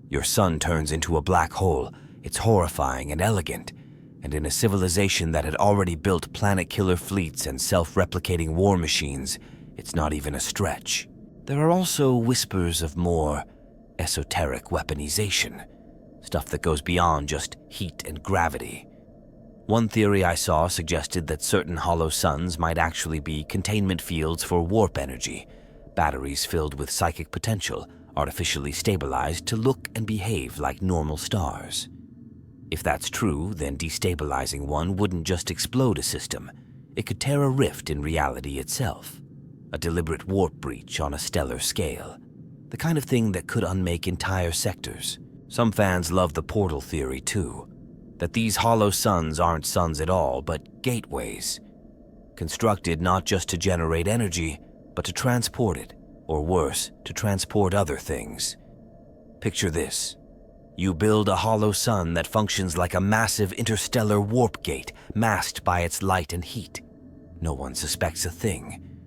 your sun turns into a black hole. It's horrifying and elegant, and in a civilization that had already built planet-killer fleets and self-replicating war machines, it's not even a stretch. There are also whispers of more esoteric weaponization, stuff that goes beyond just heat and gravity. One theory I saw suggested that certain hollow suns might actually be containment fields for warp energy, batteries filled with psychic potential, artificially stabilized to look and behave like normal stars. If that's true, then destabilizing one wouldn't just explode a system. It could tear a rift in reality itself, a deliberate warp breach on a stellar scale. The kind of thing that could unmake entire sectors. Some fans love the portal theory too, that these hollow suns aren't suns at all, but gateways. Constructed not just to generate energy, but to transport it, or worse, to transport other things. Picture this. You build a hollow sun that functions like a massive interstellar warp gate masked by its light and heat. No one suspects a thing.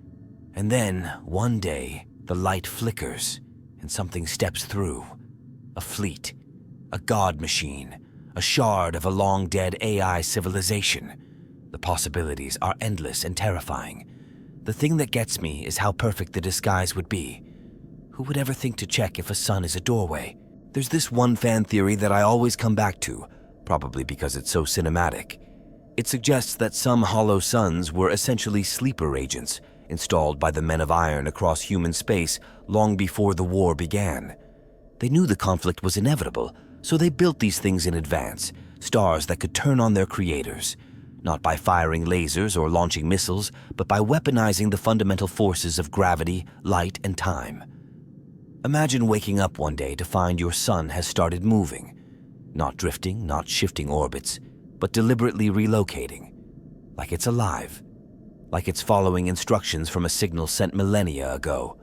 And then, one day, the light flickers and something steps through. A fleet, a god machine, a shard of a long-dead AI civilization. The possibilities are endless and terrifying. The thing that gets me is how perfect the disguise would be. Who would ever think to check if a sun is a doorway? There's this one fan theory that I always come back to, probably because it's so cinematic. It suggests that some hollow suns were essentially sleeper agents, installed by the Men of Iron across human space long before the war began. They knew the conflict was inevitable, so they built these things in advance, stars that could turn on their creators, not by firing lasers or launching missiles, but by weaponizing the fundamental forces of gravity, light, and time. Imagine waking up one day to find your sun has started moving, not drifting, not shifting orbits, but deliberately relocating, like it's alive, like it's following instructions from a signal sent millennia ago.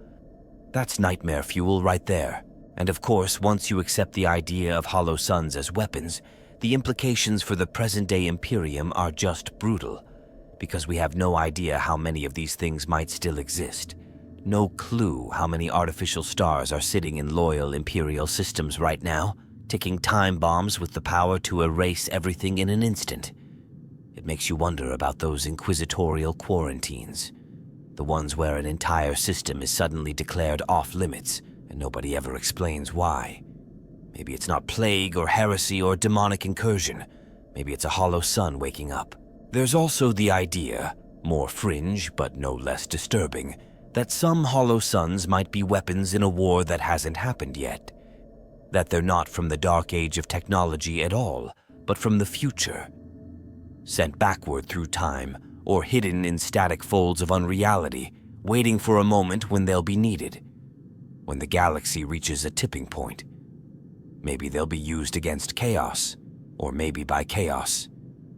That's nightmare fuel right there. And of course, once you accept the idea of hollow suns as weapons, the implications for the present-day Imperium are just brutal, because we have no idea how many of these things might still exist. No clue how many artificial stars are sitting in loyal Imperial systems right now, ticking time bombs with the power to erase everything in an instant. It makes you wonder about those inquisitorial quarantines, the ones where an entire system is suddenly declared off-limits, and nobody ever explains why. Maybe it's not plague or heresy or demonic incursion. Maybe it's a hollow sun waking up. There's also the idea, more fringe but no less disturbing, that some hollow suns might be weapons in a war that hasn't happened yet. That they're not from the dark age of technology at all, but from the future. Sent backward through time, or hidden in static folds of unreality, waiting for a moment when they'll be needed. When the galaxy reaches a tipping point. Maybe they'll be used against chaos, or maybe by chaos.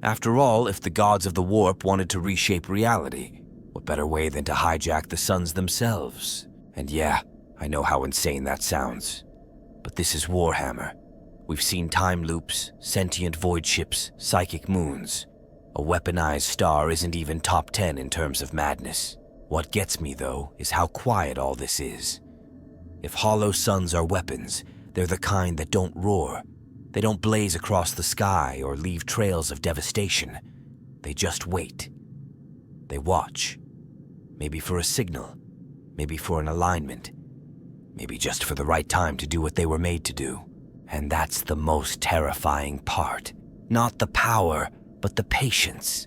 After all, if the gods of the warp wanted to reshape reality, what better way than to hijack the suns themselves? And yeah, I know how insane that sounds. But this is Warhammer. We've seen time loops, sentient void ships, psychic moons. A weaponized star isn't even top 10 in terms of madness. What gets me, though, is how quiet all this is. If hollow suns are weapons, they're the kind that don't roar. They don't blaze across the sky or leave trails of devastation. They just wait. They watch. Maybe for a signal. Maybe for an alignment. Maybe just for the right time to do what they were made to do. And that's the most terrifying part. Not the power, but the patience.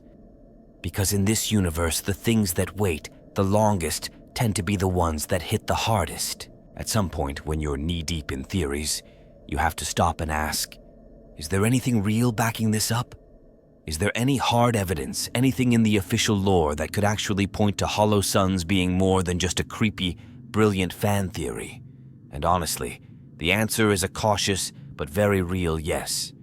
Because in this universe, the things that wait the longest tend to be the ones that hit the hardest. At some point, when you're knee-deep in theories, you have to stop and ask, is there anything real backing this up? Is there any hard evidence, anything in the official lore that could actually point to hollow suns being more than just a creepy, brilliant fan theory? And honestly, the answer is a cautious but very real yes.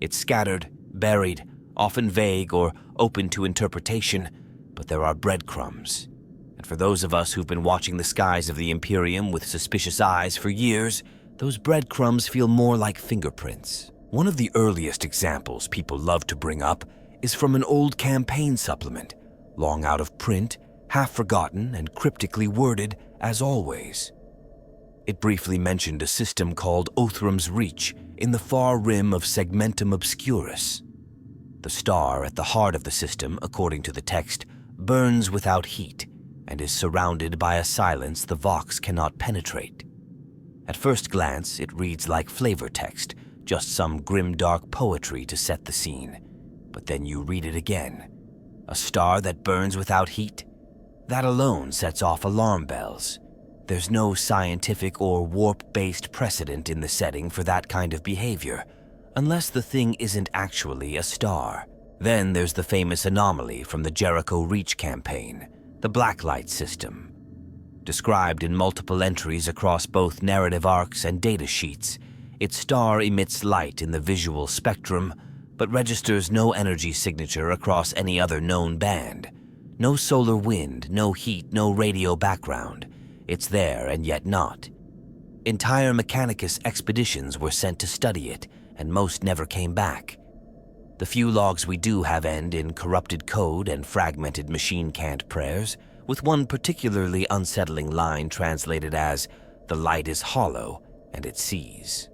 It's scattered, buried, often vague or open to interpretation, but there are breadcrumbs. And for those of us who've been watching the skies of the Imperium with suspicious eyes for years, those breadcrumbs feel more like fingerprints. One of the earliest examples people love to bring up is from an old campaign supplement, long out of print, half forgotten, and cryptically worded as always. It briefly mentioned a system called Othram's Reach in the far rim of Segmentum Obscurus. The star at the heart of the system, according to the text, burns without heat and is surrounded by a silence the Vox cannot penetrate. At first glance, it reads like flavor text, just some grim-dark poetry to set the scene. But then you read it again. A star that burns without heat? That alone sets off alarm bells. There's no scientific or warp-based precedent in the setting for that kind of behavior, unless the thing isn't actually a star. Then there's the famous anomaly from the Jericho Reach campaign, the Blacklight system. Described in multiple entries across both narrative arcs and data sheets, its star emits light in the visual spectrum, but registers no energy signature across any other known band. No solar wind, no heat, no radio background. It's there and yet not. Entire mechanicus expeditions were sent to study it, and most never came back. The few logs we do have end in corrupted code and fragmented machine-canned prayers, with one particularly unsettling line translated as, "The light is hollow, and it sees."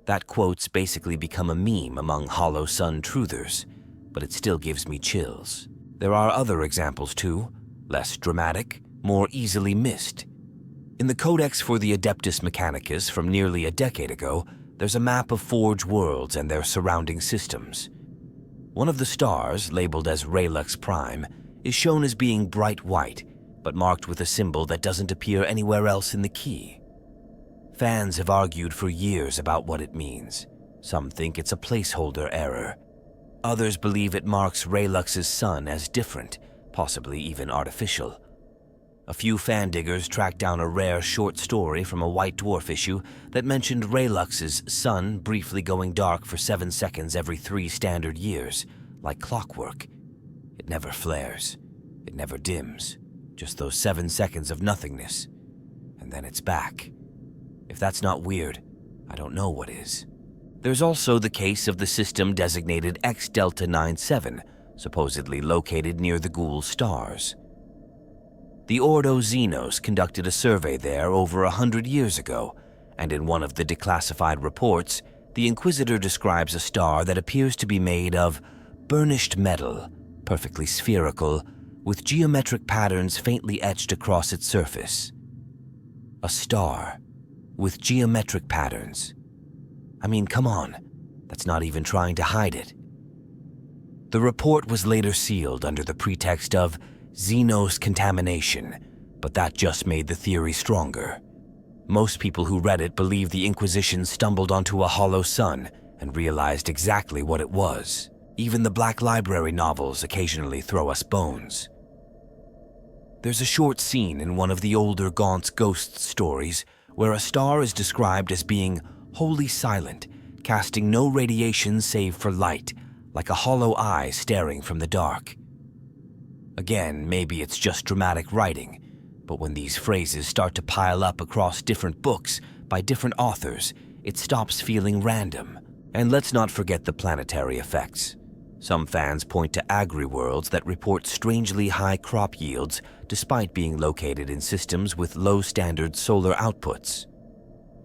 That quote's basically become a meme among Hollow Sun truthers, but it still gives me chills. There are other examples too, less dramatic, more easily missed. In the Codex for the Adeptus Mechanicus from nearly a decade ago, there's a map of Forge worlds and their surrounding systems. One of the stars, labeled as Raylux Prime, is shown as being bright white, but marked with a symbol that doesn't appear anywhere else in the key. Fans have argued for years about what it means. Some think it's a placeholder error. Others believe it marks Raylux's sun as different, possibly even artificial. A few fan diggers tracked down a rare short story from a White Dwarf issue that mentioned Raylux's sun briefly going dark for 7 seconds every 3 standard years, like clockwork. It never flares. It never dims. Just those 7 seconds of nothingness. And then it's back. If that's not weird, I don't know what is. There's also the case of the system designated X Delta 97, supposedly located near the Ghoul stars. The Ordo Xenos conducted a survey there over 100 years ago, and in one of the declassified reports, the Inquisitor describes a star that appears to be made of burnished metal, perfectly spherical, with geometric patterns faintly etched across its surface. A star with geometric patterns. I mean, come on, that's not even trying to hide it. The report was later sealed under the pretext of Xenos contamination, but that just made the theory stronger. Most people who read it believe the Inquisition stumbled onto a hollow sun and realized exactly what it was. Even the Black Library novels occasionally throw us bones. There's a short scene in one of the older Gaunt's ghost stories where a star is described as being wholly silent, casting no radiation save for light, like a hollow eye staring from the dark. Again, maybe it's just dramatic writing, but when these phrases start to pile up across different books by different authors, it stops feeling random. And let's not forget the planetary effects. Some fans point to agri-worlds that report strangely high crop yields despite being located in systems with low standard solar outputs.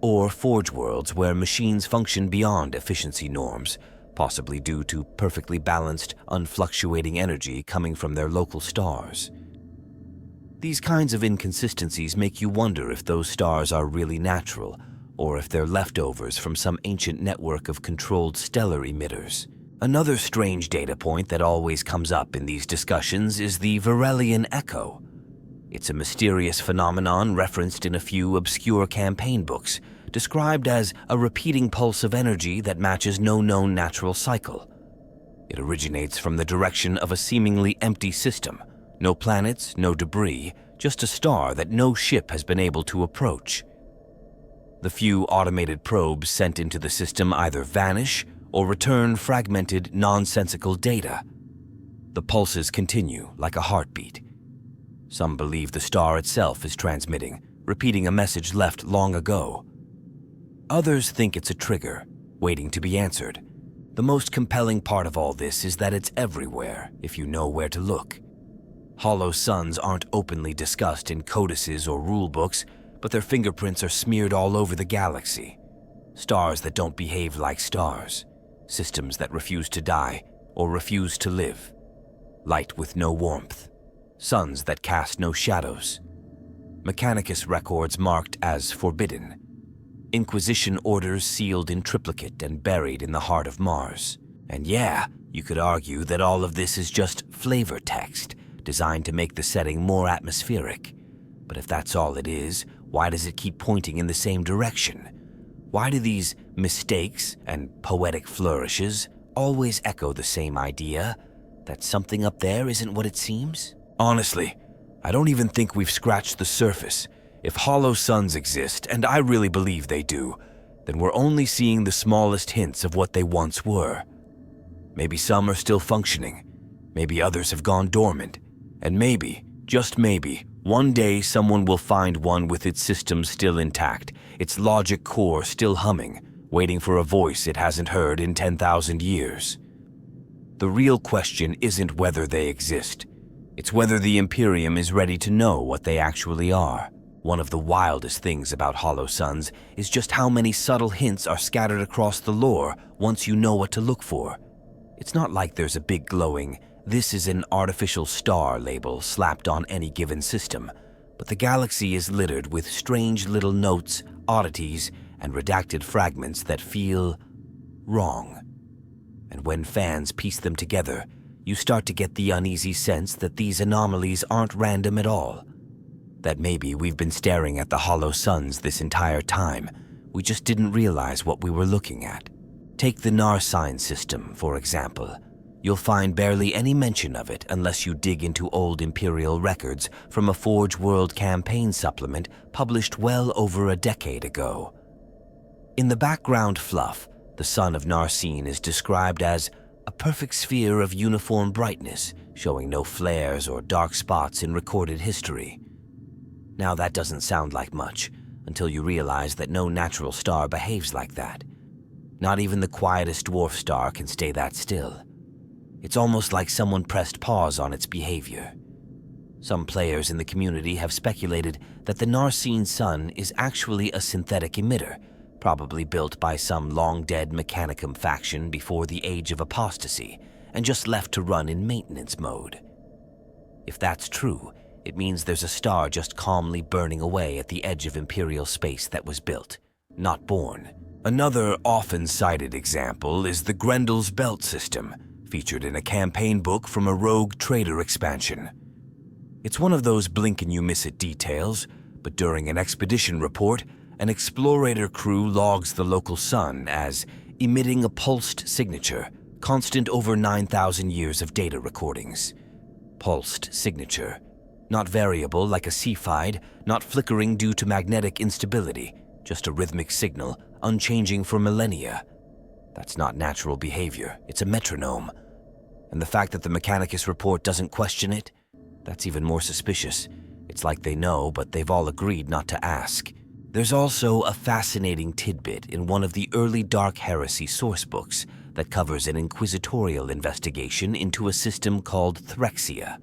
Or Forge worlds where machines function beyond efficiency norms, possibly due to perfectly balanced, unfluctuating energy coming from their local stars. These kinds of inconsistencies make you wonder if those stars are really natural, or if they're leftovers from some ancient network of controlled stellar emitters. Another strange data point that always comes up in these discussions is the Varelian echo. It's a mysterious phenomenon referenced in a few obscure campaign books, described as a repeating pulse of energy that matches no known natural cycle. It originates from the direction of a seemingly empty system. No planets, no debris, just a star that no ship has been able to approach. The few automated probes sent into the system either vanish or return fragmented, nonsensical data. The pulses continue like a heartbeat. Some believe the star itself is transmitting, repeating a message left long ago. Others think it's a trigger, waiting to be answered. The most compelling part of all this is that it's everywhere, if you know where to look. Hollow suns aren't openly discussed in codices or rulebooks, but their fingerprints are smeared all over the galaxy. Stars that don't behave like stars. Systems that refuse to die or refuse to live. Light with no warmth. Suns that cast no shadows. Mechanicus records marked as forbidden. Inquisition orders sealed in triplicate and buried in the heart of Mars. And yeah, you could argue that all of this is just flavor text, designed to make the setting more atmospheric. But if that's all it is, why does it keep pointing in the same direction? Why do these mistakes and poetic flourishes always echo the same idea, that something up there isn't what it seems? Honestly, I don't even think we've scratched the surface. If hollow suns exist, and I really believe they do, then we're only seeing the smallest hints of what they once were. Maybe some are still functioning, maybe others have gone dormant, and maybe, just maybe, one day someone will find one with its systems still intact, its logic core still humming, waiting for a voice it hasn't heard in 10,000 years. The real question isn't whether they exist. It's whether the Imperium is ready to know what they actually are. One of the wildest things about hollow suns is just how many subtle hints are scattered across the lore once you know what to look for. It's not like there's a big glowing, "This is an artificial star" label slapped on any given system, but the galaxy is littered with strange little notes, oddities, and redacted fragments that feel wrong. And when fans piece them together, you start to get the uneasy sense that these anomalies aren't random at all. That maybe we've been staring at the hollow suns this entire time, we just didn't realize what we were looking at. Take the Narsign system, for example. You'll find barely any mention of it unless you dig into old Imperial records from a Forge World campaign supplement published well over a decade ago. In the background fluff, the sun of Narsign is described as a perfect sphere of uniform brightness, showing no flares or dark spots in recorded history. Now that doesn't sound like much, until you realize that no natural star behaves like that. Not even the quietest dwarf star can stay that still. It's almost like someone pressed pause on its behavior. Some players in the community have speculated that the Narsign sun is actually a synthetic emitter, probably built by some long-dead mechanicum faction before the age of apostasy, and just left to run in maintenance mode. If that's true, it means there's a star just calmly burning away at the edge of Imperial space that was built, not born. Another often cited example is the Grendel's Belt system, featured in a campaign book from a rogue trader expansion. It's one of those blink-and-you-miss-it details, but during an expedition report, an explorator crew logs the local sun as emitting a pulsed signature, constant over 9,000 years of data recordings. Pulsed signature. Not variable like a Cepheid, not flickering due to magnetic instability, just a rhythmic signal, unchanging for millennia. That's not natural behavior, it's a metronome. And the fact that the Mechanicus report doesn't question it, that's even more suspicious. It's like they know, but they've all agreed not to ask. There's also a fascinating tidbit in one of the early Dark Heresy sourcebooks that covers an inquisitorial investigation into a system called Threxia.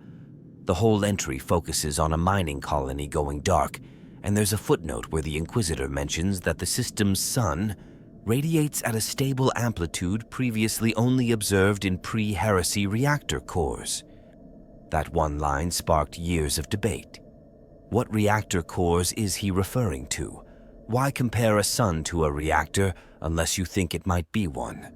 The whole entry focuses on a mining colony going dark, and there's a footnote where the Inquisitor mentions that the system's sun radiates at a stable amplitude previously only observed in pre-heresy reactor cores. That one line sparked years of debate. What reactor cores is he referring to? Why compare a sun to a reactor unless you think it might be one?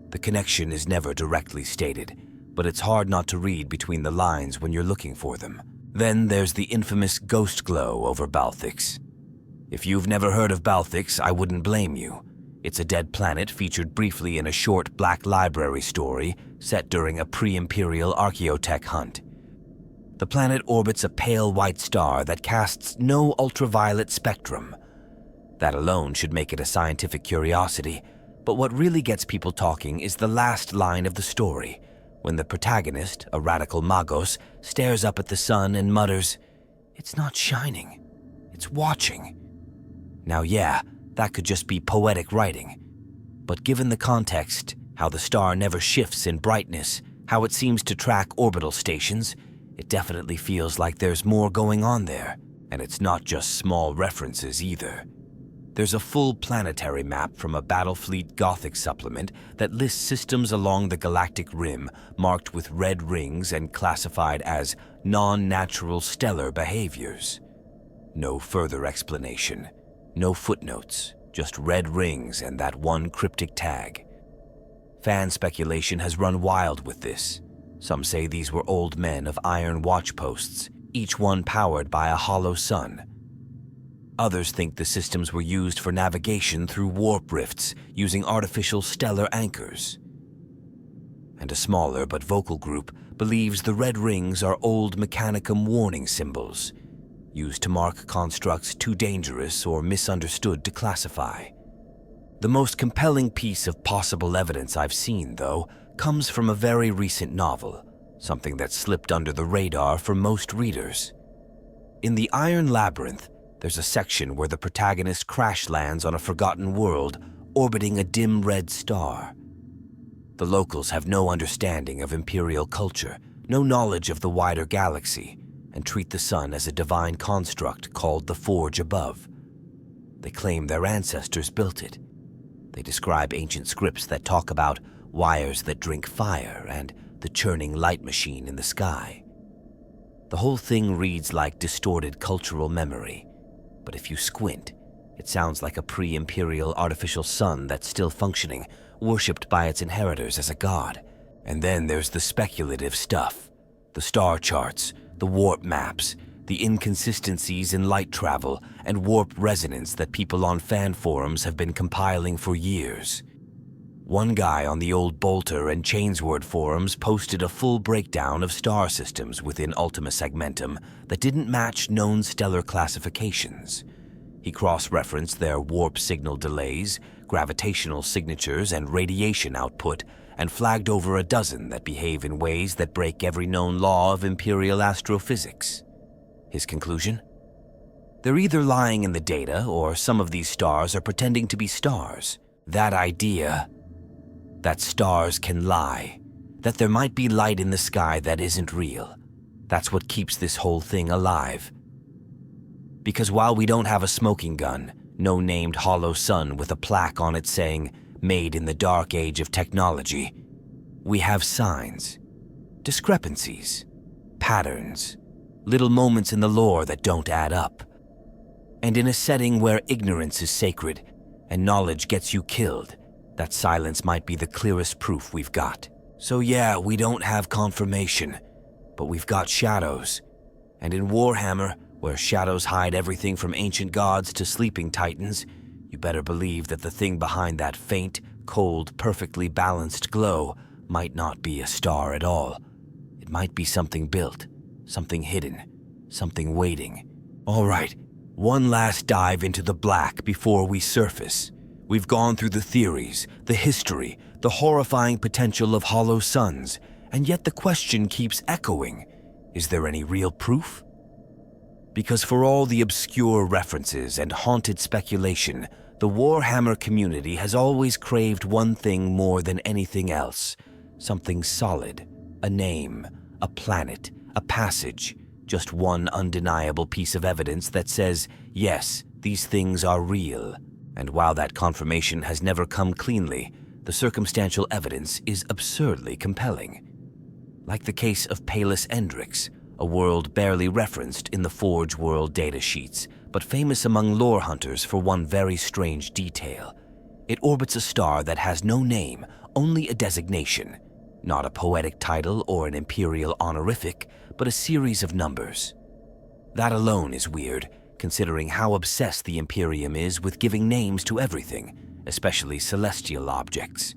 The connection is never directly stated, but it's hard not to read between the lines when you're looking for them. Then there's the infamous ghost glow over Balthix. If you've never heard of Balthix, I wouldn't blame you. It's a dead planet featured briefly in a short Black Library story set during a pre-imperial archaeotech hunt. The planet orbits a pale white star that casts no ultraviolet spectrum. That alone should make it a scientific curiosity, but what really gets people talking is the last line of the story, when the protagonist, a radical magos, stares up at the sun and mutters, "It's not shining, it's watching." Now yeah, that could just be poetic writing. But given the context, how the star never shifts in brightness, how it seems to track orbital stations, it definitely feels like there's more going on there. And it's not just small references either. There's a full planetary map from a Battlefleet Gothic supplement that lists systems along the galactic rim marked with red rings and classified as non-natural stellar behaviors. No further explanation. No footnotes, just red rings and that one cryptic tag. Fan speculation has run wild with this. Some say these were old men of iron watchposts, each one powered by a hollow sun. Others think the systems were used for navigation through warp rifts using artificial stellar anchors. and a smaller but vocal group believes the red rings are old mechanicum warning symbols, used to mark constructs too dangerous or misunderstood to classify. The most compelling piece of possible evidence I've seen, though, comes from a very recent novel, something that slipped under the radar for most readers. In The Iron Labyrinth, there's a section where the protagonist crash lands on a forgotten world orbiting a dim red star. The locals have no understanding of Imperial culture, no knowledge of the wider galaxy, and treat the sun as a divine construct called the Forge above. They claim their ancestors built it. They describe ancient scripts that talk about wires that drink fire and the churning light machine in the sky. The whole thing reads like distorted cultural memory, but if you squint, it sounds like a pre-imperial artificial sun that's still functioning, worshipped by its inheritors as a god. And then there's the speculative stuff, the star charts, the warp maps, the inconsistencies in light travel and warp resonance that people on fan forums have been compiling for years. One guy on the old Bolter and Chainsword forums posted a full breakdown of star systems within Ultima Segmentum that didn't match known stellar classifications. He cross-referenced their warp signal delays, gravitational signatures, and radiation output, and flagged over a dozen that behave in ways that break every known law of Imperial astrophysics. His conclusion? They're either lying in the data, or some of these stars are pretending to be stars. That idea that stars can lie, that there might be light in the sky that isn't real, that's what keeps this whole thing alive. Because while we don't have a smoking gun, no named hollow sun with a plaque on it saying, "Made in the dark age of technology," we have signs, discrepancies, patterns, little moments in the lore that don't add up. And in a setting where ignorance is sacred and knowledge gets you killed, that silence might be the clearest proof we've got. So yeah, we don't have confirmation, but we've got shadows. And in Warhammer, where shadows hide everything from ancient gods to sleeping titans, you better believe that the thing behind that faint, cold, perfectly balanced glow might not be a star at all. It might be something built, something hidden, something waiting. All right, one last dive into the black before we surface. We've gone through the theories, the history, the horrifying potential of hollow suns, and yet the question keeps echoing. Is there any real proof? Because for all the obscure references and haunted speculation, the Warhammer community has always craved one thing more than anything else. Something solid, a name, a planet, a passage, just one undeniable piece of evidence that says, yes, these things are real. And while that confirmation has never come cleanly, the circumstantial evidence is absurdly compelling. Like the case of Palus Endrix, a world barely referenced in the Forge World datasheets, but famous among lore hunters for one very strange detail. It orbits a star that has no name, only a designation. Not a poetic title or an imperial honorific, but a series of numbers. That alone is weird, considering how obsessed the Imperium is with giving names to everything, especially celestial objects.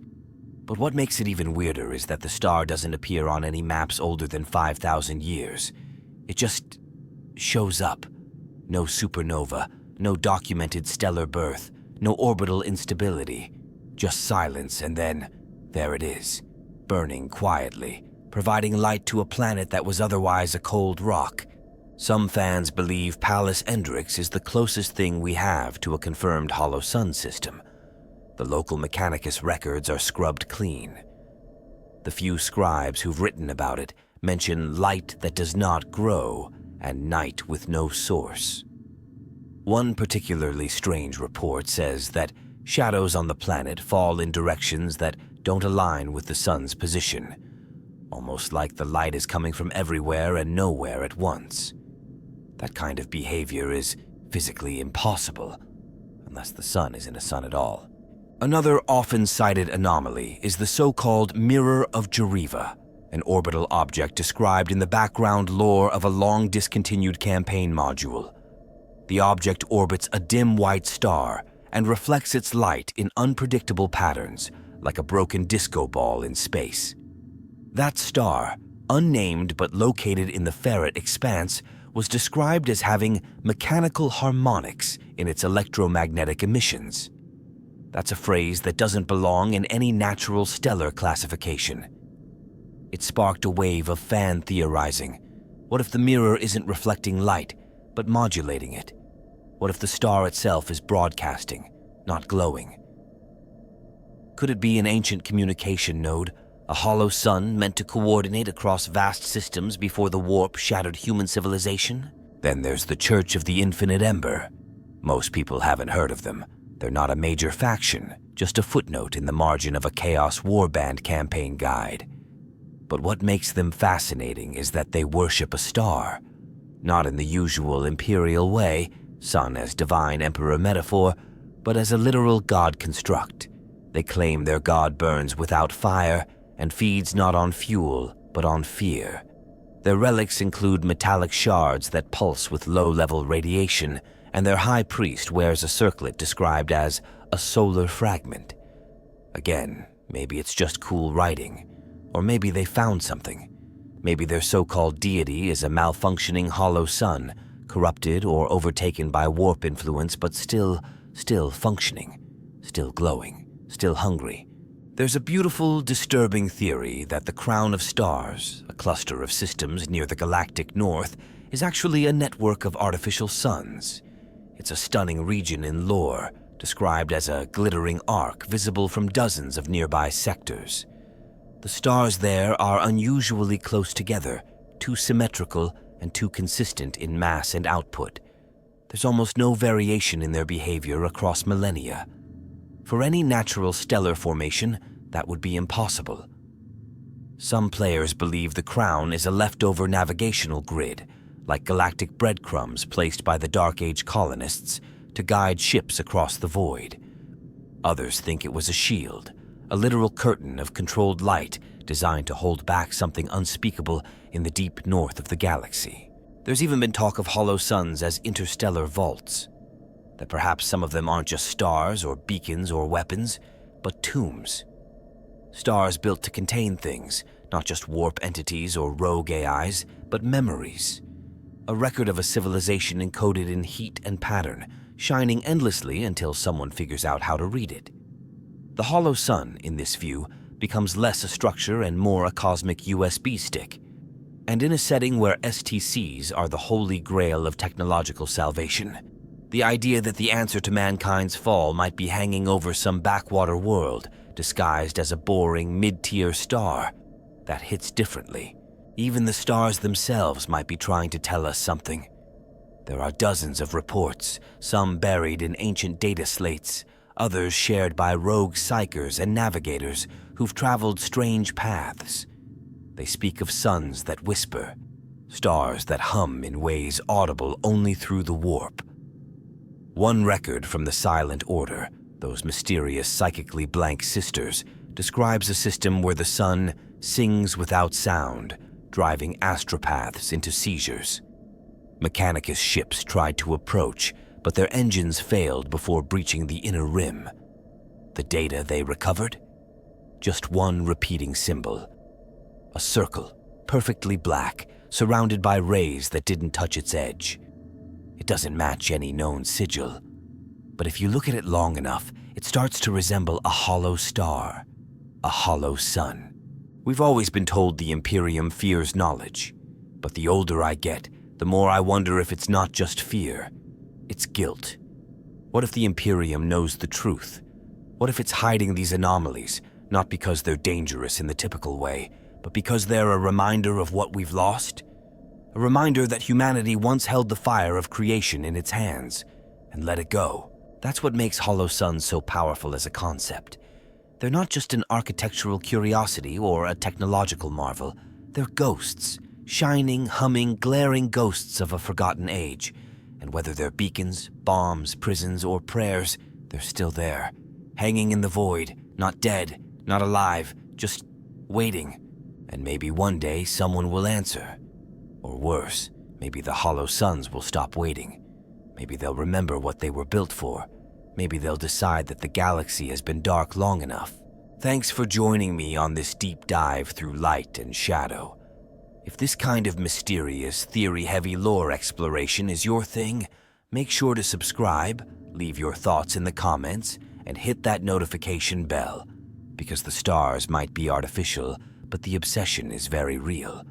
But what makes it even weirder is that the star doesn't appear on any maps older than 5,000 years. It just shows up. No supernova, no documented stellar birth, no orbital instability, just silence, and then there it is, burning quietly, providing light to a planet that was otherwise a cold rock. Some fans believe Palus Endrix is the closest thing we have to a confirmed hollow sun system. The local mechanicus records are scrubbed clean. The few scribes who've written about it mention light that does not grow and night with no source. One particularly strange report says that shadows on the planet fall in directions that don't align with the sun's position, almost like the light is coming from everywhere and nowhere at once. That kind of behavior is physically impossible, unless the sun is in a sun at all. Another often cited anomaly is the so-called Mirror of Jariva, an orbital object described in the background lore of a long-discontinued campaign module. The object orbits a dim white star and reflects its light in unpredictable patterns, like a broken disco ball in space. That star, unnamed but located in the Ferret Expanse, was described as having mechanical harmonics in its electromagnetic emissions. That's a phrase that doesn't belong in any natural stellar classification. It sparked a wave of fan theorizing. What if the mirror isn't reflecting light, but modulating it? What if the star itself is broadcasting, not glowing? Could it be an ancient communication node, a hollow sun meant to coordinate across vast systems before the warp shattered human civilization? Then there's the Church of the Infinite Ember. Most people haven't heard of them. They're not a major faction, just a footnote in the margin of a Chaos Warband campaign guide. But what makes them fascinating is that they worship a star. Not in the usual imperial way, sun as divine emperor metaphor, but as a literal god construct. They claim their god burns without fire and feeds not on fuel, but on fear. Their relics include metallic shards that pulse with low-level radiation, and their high priest wears a circlet described as a solar fragment. Again, maybe it's just cool writing, or maybe they found something. Maybe their so-called deity is a malfunctioning hollow sun, corrupted or overtaken by warp influence, but still functioning, still glowing, still hungry. There's a beautiful, disturbing theory that the crown of stars, a cluster of systems near the galactic north, is actually a network of artificial suns. It's a stunning region in lore, described as a glittering arc visible from dozens of nearby sectors. The stars there are unusually close together, too symmetrical and too consistent in mass and output. There's almost no variation in their behavior across millennia. For any natural stellar formation, that would be impossible. Some players believe the crown is a leftover navigational grid, like galactic breadcrumbs placed by the Dark Age colonists to guide ships across the void. Others think it was a shield, a literal curtain of controlled light designed to hold back something unspeakable in the deep north of the galaxy. There's even been talk of hollow suns as interstellar vaults, that perhaps some of them aren't just stars or beacons or weapons, but tombs. Stars built to contain things, not just warp entities or rogue AIs, but memories. A record of a civilization encoded in heat and pattern, shining endlessly until someone figures out how to read it. The hollow sun, in this view, becomes less a structure and more a cosmic USB stick. And in a setting where STCs are the holy grail of technological salvation, the idea that the answer to mankind's fall might be hanging over some backwater world, disguised as a boring mid-tier star, that hits differently. Even the stars themselves might be trying to tell us something. There are dozens of reports, some buried in ancient data slates, others shared by rogue psychers and navigators who've traveled strange paths. They speak of suns that whisper, stars that hum in ways audible only through the warp. One record from the Silent Order, those mysterious psychically blank sisters, describes a system where the sun sings without sound, driving astropaths into seizures. Mechanicus ships tried to approach, but their engines failed before breaching the inner rim. The data they recovered? Just one repeating symbol. A circle, perfectly black, surrounded by rays that didn't touch its edge. It doesn't match any known sigil, but if you look at it long enough, it starts to resemble a hollow star, a hollow sun. We've always been told the Imperium fears knowledge, but the older I get, the more I wonder if it's not just fear, it's guilt. What if the Imperium knows the truth? What if it's hiding these anomalies, not because they're dangerous in the typical way, but because they're a reminder of what we've lost? A reminder that humanity once held the fire of creation in its hands and let it go. That's what makes hollow suns so powerful as a concept. They're not just an architectural curiosity or a technological marvel. They're ghosts, shining, humming, glaring ghosts of a forgotten age. And whether they're beacons, bombs, prisons, or prayers, they're still there, hanging in the void, not dead, not alive, just waiting. And maybe one day someone will answer. Or worse, maybe the hollow suns will stop waiting. Maybe they'll remember what they were built for. Maybe they'll decide that the galaxy has been dark long enough. Thanks for joining me on this deep dive through light and shadow. If this kind of mysterious, theory-heavy lore exploration is your thing, make sure to subscribe, leave your thoughts in the comments, and hit that notification bell. Because the stars might be artificial, but the obsession is very real.